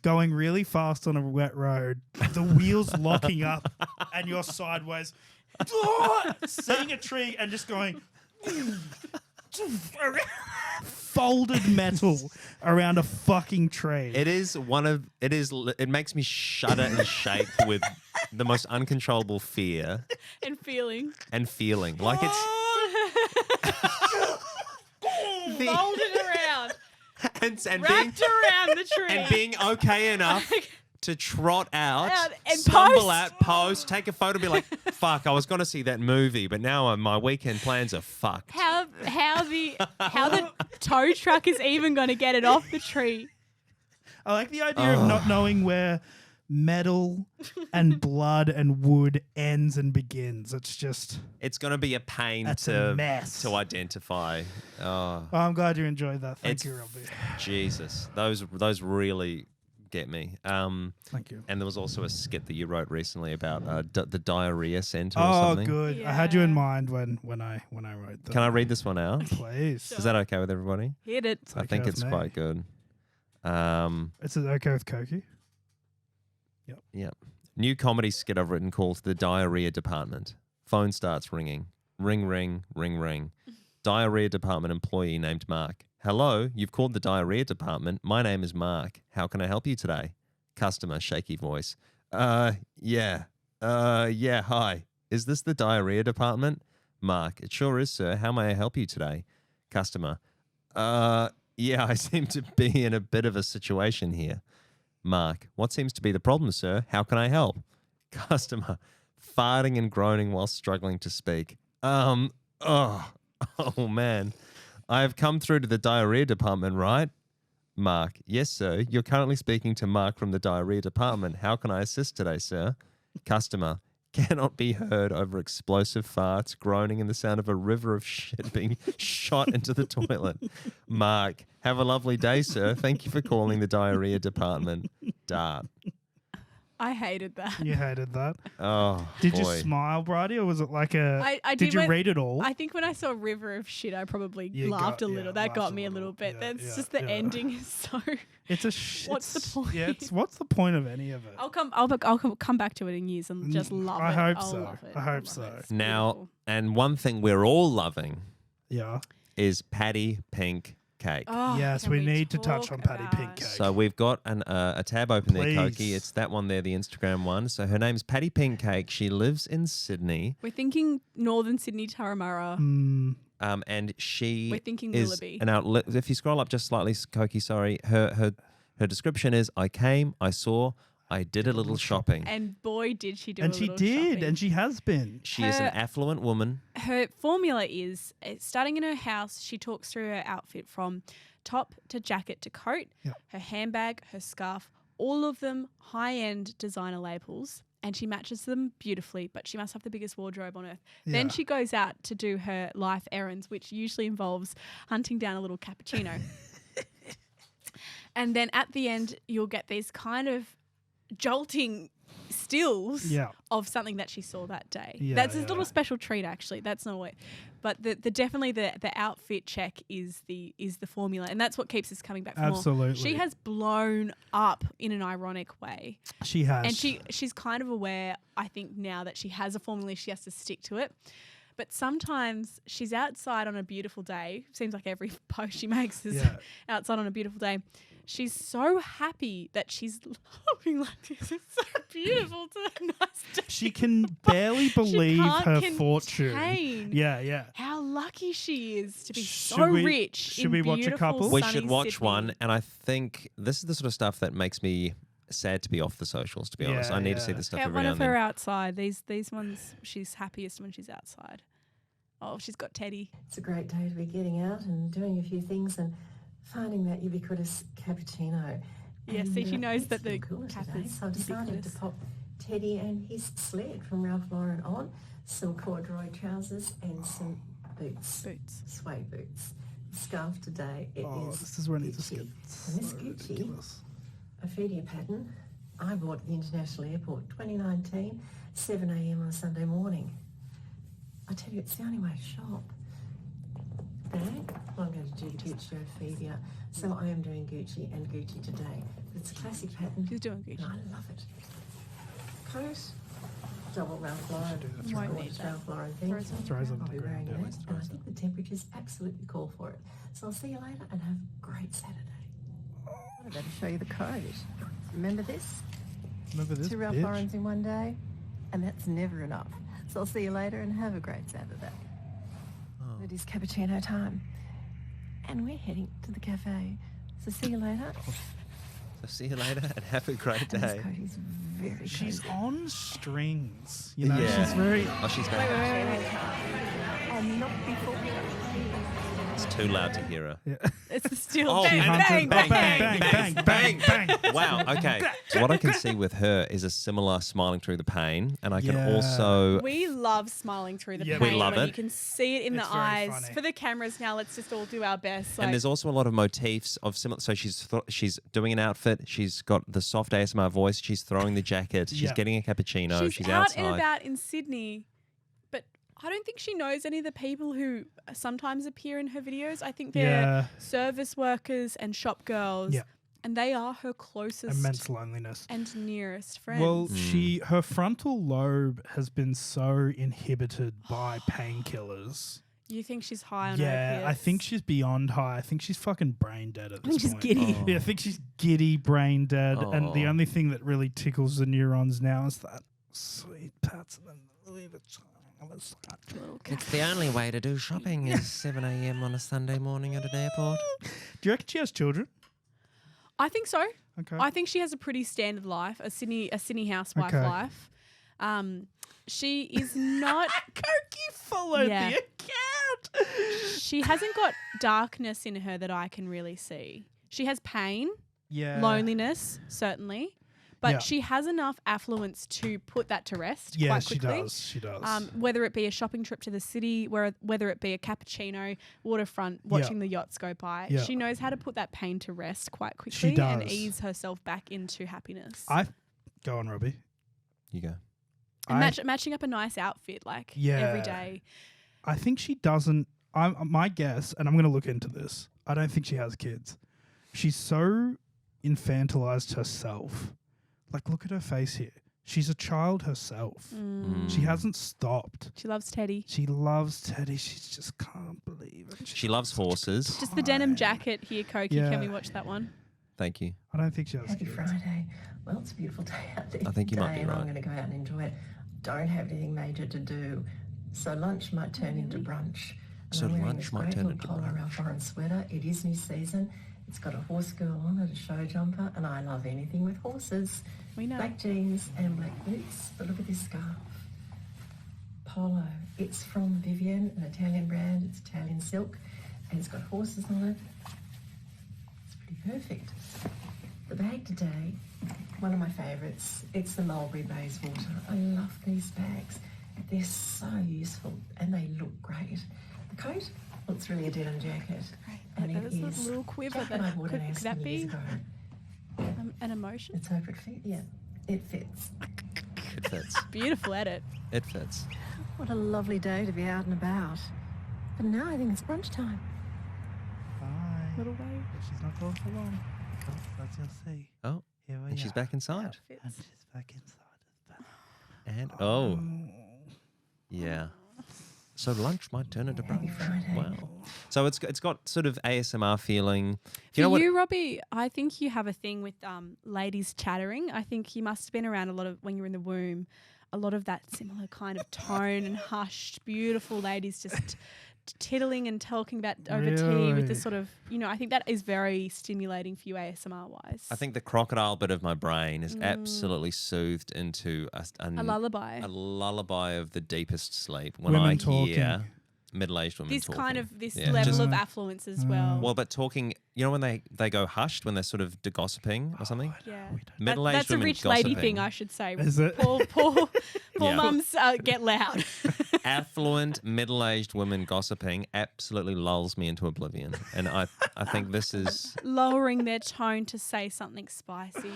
going really fast on a wet road, the wheels locking up, and you're sideways, seeing a tree and just going folded metal around a fucking tree. It makes me shudder and shake with the most uncontrollable fear And feeling. and feeling. Like it's Folded around. and being Wrapped around the tree. and being okay enough to trot out, and stumble post. out, post, take a photo, be like, "Fuck, I was going to see that movie, but now my weekend plans are fucked." How the tow truck is even going to get it off the tree. I like the idea of not knowing where metal and blood and wood ends and begins. It's going to be a pain That's a to mess. to identify. Oh, Oh, I'm glad you enjoyed that. Thank you, Robbie. Jesus, those really get me. Thank you. And there was also a skit that you wrote recently about the diarrhea center or Oh, something. good. I had you in mind when I wrote that. Can I read this one out? Please. Is that okay with everybody? Hit it. I think okay it's with me. quite good. Is it okay with Cokey? Yep. New comedy skit I've written called The Diarrhea Department. Phone starts ringing. Ring, ring, ring, ring. Diarrhea Department employee named Mark. Hello, you've called the Diarrhea Department. My name is Mark. How can I help you today? Customer, shaky voice. Yeah, hi. Is this the Diarrhea Department? Mark, it sure is, sir. How may I help you today? Customer, yeah, I seem to be in a bit of a situation here. Mark, what seems to be the problem, sir? How can I help? Customer, farting and groaning while struggling to speak. Oh man. I have come through to the diarrhea department, right? Mark, yes, sir. You're currently speaking to Mark from the diarrhea department. How can I assist today, sir? Customer, cannot be heard over explosive farts, groaning, and the sound of a river of shit being shot into the toilet. Mark, have a lovely day, sir. Thank you for calling the diarrhea department. Dart. I hated that. You hated that. Oh, Did boy. you smile, Bridie, or was it like a? I did you read it all? I think when I saw River of Shit, I probably You laughed got- a little. yeah, That got laughed me a a little little. bit. Yeah, That's yeah, just the yeah. ending is so. It's a. What's the point? Yeah, what's the point of any of it? I'll come back to it in years and just love I it. hope I'll so. love it. I I'll hope love so. it. It's Now, beautiful. and one thing we're all loving Yeah. is Patty Pink Cake. Oh, Yes, can we need to touch talk on Patty Pink about- Cake. So we've got a tab open there, Cokey. Please. It's that one there, the Instagram one. So her name's Patty Pink Cake. She lives in Sydney, We're thinking Northern Sydney, Turramurra. and she We're thinking is Willoughby. an outlet. If you scroll up just slightly, Cokey, sorry, her description is: I came, I saw, I did a little shopping. And boy, did she do And a she little did, shopping. and she has been. She is an her- affluent woman. Her formula is starting in her house. She talks through her outfit from top to jacket to coat, her handbag, her scarf, all of them high-end designer labels, and she matches them beautifully, but she must have the biggest wardrobe on earth. Then Yeah. she goes out to do her life errands, which usually involves hunting down a little cappuccino. And then at the end, you'll get these kind of jolting stills Yeah. of something that she saw that day. Yeah, That's a yeah. little special treat, actually. That's not what, but the definitely the outfit check is the formula, and that's what keeps us coming back for more. Absolutely. She has blown up in an ironic way, She has. and she's kind of aware, I think, now that she has a formula, she has to stick to it. But sometimes she's outside on a beautiful day. Seems like every post she makes is outside on a beautiful day. She's so happy that she's laughing like this. It's so beautiful. It's a nice day. She can barely believe can't her contain fortune. Yeah. How lucky she is to be so Should we- rich. should in we watch a beautiful, couple? We sunny should watch Sydney. one, and I think this is the sort of stuff that makes me sad to be off the socials, to be honest. I need to see this stuff Get every one now of and her then. outside. These ones, she's happiest when she's outside. Oh, she's got Teddy. It's a great day to be getting out and doing a few things and finding that ubiquitous cappuccino. Yeah, And, see, she knows it's that the been cooler cap today, is so I decided ubiquitous. to pop Teddy and his sled from Ralph Lauren on, some corduroy trousers and some boots. Suede boots. The scarf today, it is this is when it just Gucci. gets And this so Gucci, ridiculous. a fedia pattern, I bought at the International Airport 2019, 7 a.m. on a Sunday morning. I tell you, it's the only way to shop. Bag, well, I'm going to do Gucci or Ophelia, so I am doing Gucci and Gucci today. It's a classic pattern. She's doing Gucci. And I love it. Coat, double Ralph Lauren. Won't need Gorgeous that. Ralph Lauren thing. Throws on I'll the be ground, wearing yeah, that, and I think the temperatures absolutely call for it. So I'll see you later and have a great Saturday. I better show you the code. Remember this? Remember this 2 Ralph bitch? Laurens in one day, and that's never enough. So I'll see you later and have a great Saturday. It is cappuccino time, and we're heading to the cafe. So see you later. So see you later and have a great And this day. coat is very She's cozy. on strings. You know, Yeah. she's very. Oh, she's back. And not before. It's too loud to hear her. Yeah. It's the steel Oh, bang, and bang, bang, bang, bang, bang, bang. Wow. Okay. So what I can see with her is a similar smiling through the pain, and I can Yeah. also. We love smiling through the Yeah, pain we love when it. you can see it in It's the very eyes. funny. For the cameras now, let's just all do our best. And there's also a lot of motifs of similar. So she's doing an outfit. She's got the soft ASMR voice. She's throwing the jacket. She's Yeah. getting a cappuccino. she's out out and about in Sydney, but I don't think she knows any of the people who sometimes appear in her videos. I think they're Yeah. service workers and shop girls, Yeah. and they are her closest Immense loneliness. and nearest friends. Well, her frontal lobe has been so inhibited by painkillers. You think she's high on Yeah, I opiates? think she's beyond high. I think she's fucking brain dead at this think she's point. giddy. Oh. Yeah, I think she's giddy, brain dead, and the Oh. only thing that really tickles the neurons now is that sweet pats and Louis Vuitton. It's the only way to do shopping is 7 a.m. on a Sunday morning at an airport. Do you reckon she has children? I think so. Okay. I think she has a pretty standard life, a Sydney housewife Okay. life. She is not. Cokey followed Yeah. the account. She hasn't got darkness in her that I can really see. She has pain, Yeah. loneliness, certainly, but Yeah. she has enough affluence to put that to rest Yeah, quite she quickly. does. She does. Whether it be a shopping trip to the city, whether it be a cappuccino, waterfront, watching the yachts go by, Yeah. she knows how to put that pain to rest quite quickly and does. ease herself back into happiness. Go on, Robbie. You go. And matching up a nice outfit every day. I think she doesn't. My guess, and I'm going to look into this. I don't think she has kids. She's so infantilized herself. Like, look at her face here. She's a child herself. She hasn't stopped. She loves Teddy. She loves Teddy. She just can't believe it. She loves horses. Just the denim jacket here, Cokey. Yeah. Can we watch that one? Thank you. I don't think she has Happy kids. Friday. Well, it's a beautiful day out there. I think you might today, be and right. I'm going to go out and enjoy it. Don't have anything major to do. So lunch might turn into brunch. And So I'm wearing lunch this might great turn little into Polo brunch. Ralph Lauren sweater. It is new season. It's got a horse girl on it, a show jumper, and I love anything with horses. We know. Black jeans and black boots. But look at this scarf. Polo. It's from Vivian, an Italian brand. It's Italian silk, and it's got horses on it. It's pretty perfect. The bag today, one of my favourites, it's the Mulberry Bayswater. I love these bags. They're so useful and they look great. The coat, well, it's really a denim jacket. Great. And it There's a is little quiver jacket I that bought could in that Aspen be years ago. an emotion? Let's hope it fits. Yeah, it fits. It fits. Beautiful edit. It fits. What a lovely day to be out and about. But now I think it's brunch time. Bye. Little wave. She's not gone for long. As you'll see. Oh, Here we and she's are. back inside. And she's back inside. And yeah. So lunch might turn into brunch. Wow. So it's got sort of ASMR feeling. Do you know For what? you, Robbie, I think you have a thing with ladies chattering. I think you must have been around a lot of, when you were in the womb, a lot of that similar kind of tone and hushed, beautiful ladies just tittling and talking about over tea with this sort of, I think that is very stimulating for you ASMR wise. I think the crocodile bit of my brain is absolutely soothed into a lullaby. a lullaby of the deepest sleep when Women I talking. hear middle-aged women This talking. kind of, this Yeah, level just- of affluence as well. Well, but talking, when they go hushed, when they're sort of gossiping or something? Yeah. Middle-aged That's a women rich lady gossiping. thing, I should say. Is it? Poor Yeah. mums get loud. Affluent, middle-aged women gossiping absolutely lulls me into oblivion. And I think this is... Lowering their tone to say something spicy.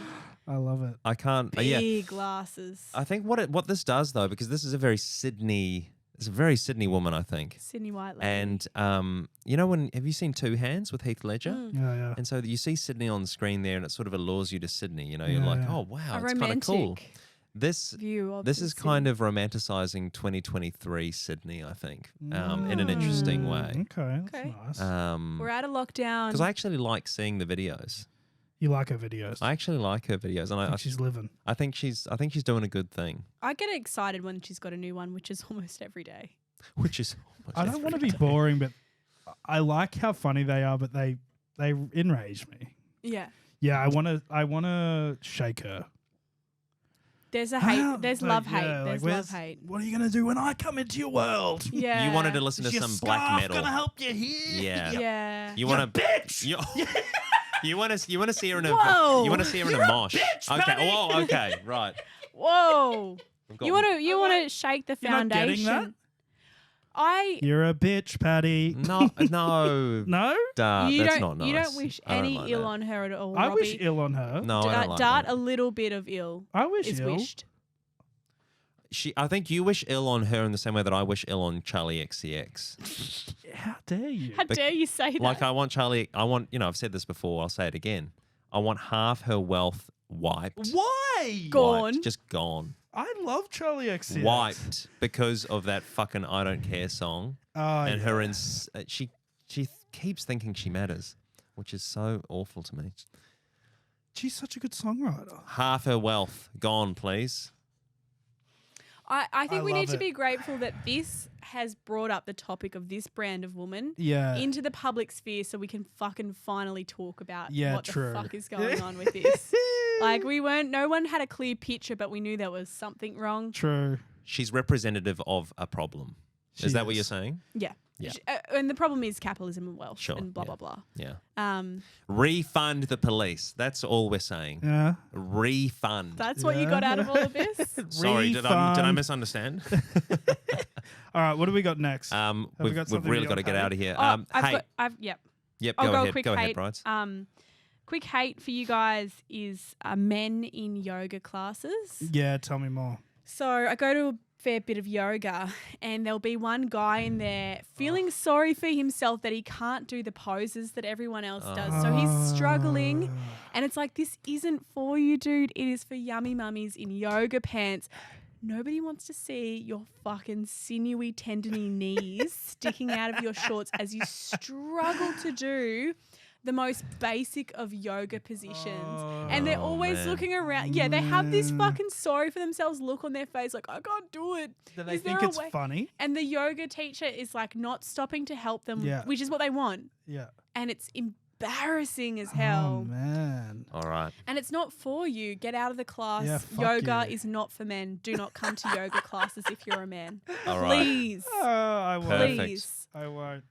I love it. I can't... Big yeah. glasses. I think what this does, though, because this is a very Sydney... It's a very Sydney woman, I think. Sydney White lady. And, have you seen Two Hands with Heath Ledger? Yeah. And so you see Sydney on the screen there and it sort of allures you to Sydney. You're Yeah, like, yeah. oh, wow, A it's kind of cool. romantic This view of this the is city. kind of romanticizing 2023 Sydney, I think, in an interesting way. Okay, that's Okay. nice. We're out of lockdown. Because I actually like seeing the videos. You like her videos. I actually like her videos, and I think she's living. I think she's doing a good thing. I get excited when she's got a new one, which is almost every day. Which is I don't want to be boring, but I like how funny they are, but they enrage me. Yeah. Yeah, I want to shake her. There's a How? hate. There's Like, love yeah, hate. like, There's love hate. What are you going to do when I come into your world? Yeah. You wanted to listen to Is your some black scarf metal. going to help you here? Yeah. Yeah. You want to bitch. You want to see her in a Whoa. you want to see her in a mosh. bitch, okay. Paddy. Oh, okay. Right. Whoa. We've got- You want to shake the You're not foundation. getting that? You're a bitch, Paddy. No. No? Dart, you that's don't not nice. you don't wish I don't any like ill that. on her at all. I Robbie. wish ill on her. No, I don't like Dart that. a little bit of ill I wish is ill. wished. I think you wish ill on her in the same way that I wish ill on Charlie XCX. How dare you? How dare you say that? Like I want, I've said this before, I'll say it again. I want half her wealth wiped. Why? Gone. Wiped, just gone. I love Charlie XCX. Wiped because of that fucking I Don't Care song. Oh, And yeah. her, she keeps thinking she matters, which is so awful to me. She's such a good songwriter. Half her wealth gone, please. I think I we need love to it. be grateful that this has brought up the topic of this brand of woman Yeah. into the public sphere so we can fucking finally talk about Yeah, what true. the fuck is going on with this. Like no one had a clear picture, but we knew there was something wrong. True. She's representative of a problem. She Is that what is. you're saying? Yeah. Yeah. And the problem is capitalism and wealth Sure, and blah, yeah. blah, Yeah. blah. Refund the police. That's all we're saying. Yeah. Refund. That's what you got out of all of this? Sorry, did I Refund. misunderstand? All right, what do we got next? We've got something really we got to want get to out of here. Oh, Hey, yep. go I'll go ahead. quick Go hate. ahead, Brides. Quick hate for you guys is men in yoga classes. Yeah, tell me more. So I go to a fair bit of yoga and there'll be one guy in there feeling sorry for himself that he can't do the poses that everyone else does. So he's struggling and it's like, this isn't for you, dude. It is for yummy mummies in yoga pants. Nobody wants to see your fucking sinewy, tendony knees sticking out of your shorts as you struggle to do the most basic of yoga positions. And they're always man. looking around. Yeah, they have this fucking sorry for themselves look on their face like, I can't do it. Do they Is there think a it's way? funny? And the yoga teacher is like not stopping to help them, Yeah. which is what they want. Yeah. And it's embarrassing as Oh, hell. man. All right. And it's not for you. Get out of the class. Yeah, fuck Yoga you. is not for men. Do not come to yoga classes if you're a man. All right. Please. I won't. Perfect. Please. I won't.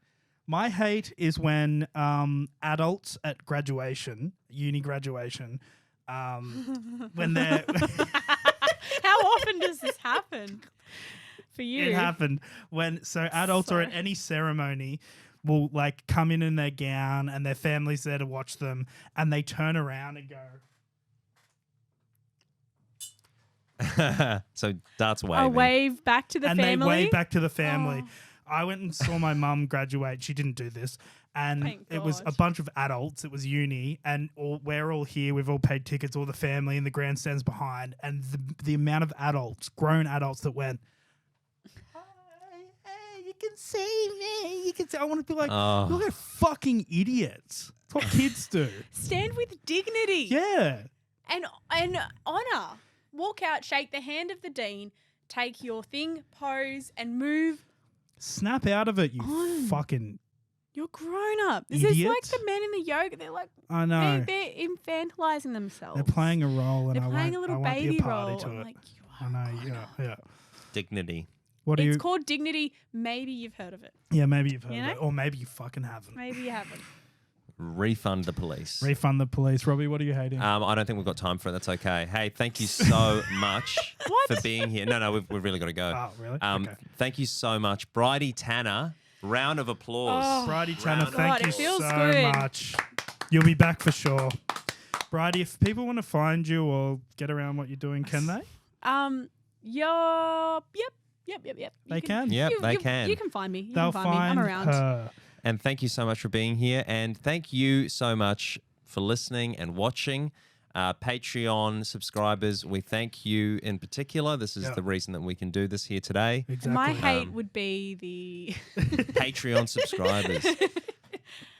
My hate is when adults at graduation, uni graduation, when they're How often does this happen for you? it happened when adults are at Sorry. any ceremony will like come in their gown and their family's there to watch them and they turn around and go So Dart's waving. A wave back to the and family. they wave back to the family. Oh. I went and saw my mum graduate. She didn't do this. And Thank it was a God. bunch of adults. It was uni. And we're all here. We've all paid tickets, all the family and the grandstands behind. And the amount of adults, grown adults that went, hey, you can see me. You can see. I want to be like, Oh. look at fucking idiots. That's what kids do. Stand with dignity. Yeah. And honor. Walk out, shake the hand of the dean, take your thing, pose, and move. Snap out of it, you On. fucking... You're grown up. This is like Idiot. the men in the yoga. They're like, I know. they're infantilizing themselves. They're playing a role, and They're I playing won't, a little I won't be baby a party role. to I'm it. like, you I are. know, yeah. Dignity. What do It's you? called dignity. Maybe you've heard of it. Yeah, maybe you've heard You of know? it, or maybe you fucking haven't. Maybe you haven't. Refund the police. Refund the police, Robbie. What are you hating? I don't think we've got time for it. That's okay. Hey, thank you so much for being here. No, we've really got to go. Oh, really? Okay. Thank you so much, Bridie Tanner. Round of applause. Bridie Tanner, Round- thank God, you it feels so good. much. You'll be back for sure. Bridie, if people want to find you or get around what you're doing, can they? Yep. They You can? Yep, they can. You can find me. You They'll can find me. I'm around. her. And thank you so much for being here. And thank you so much for listening and watching. Patreon subscribers, we thank you in particular. This is Yeah. the reason that we can do this here today. Exactly. My hate would be the. Patreon subscribers.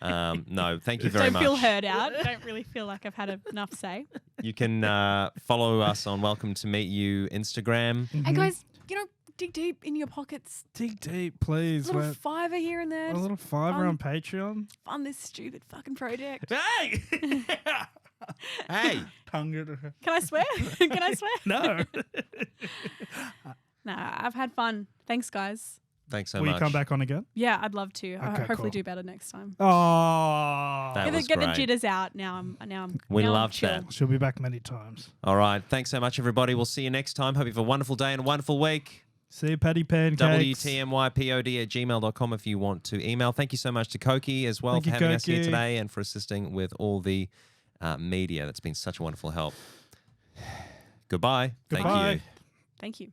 No, thank you very Don't much. feel heard out. Don't really feel like I've had enough say. You can follow us on Welcome to Meet You Instagram. And guys, dig deep in your pockets. Dig deep, please. A little We're- fiver here and there. a Just little fiver on Patreon. fund this stupid fucking project. Hey! Hey, tongue. Can I swear? Can I swear? No. Nah, I've had fun. Thanks, guys. Thanks so Will much. you come back on again? Yeah, I'd love to. Okay, Hopefully cool. do better next time. Oh. That was Get the great. jitters out. Now I'm We now I'm loved chill. that. She'll be back many times. All right. Thanks so much, everybody. We'll see you next time. Hope you have a wonderful day and a wonderful week. See you, Patty Pancakes. WTMYPOD@gmail.com if you want to email. Thank you so much to Cokey as well Thank for you, having us here Cokey. today and for assisting with all the media. That's been such a wonderful help. Goodbye. Goodbye. Thank you. Thank you.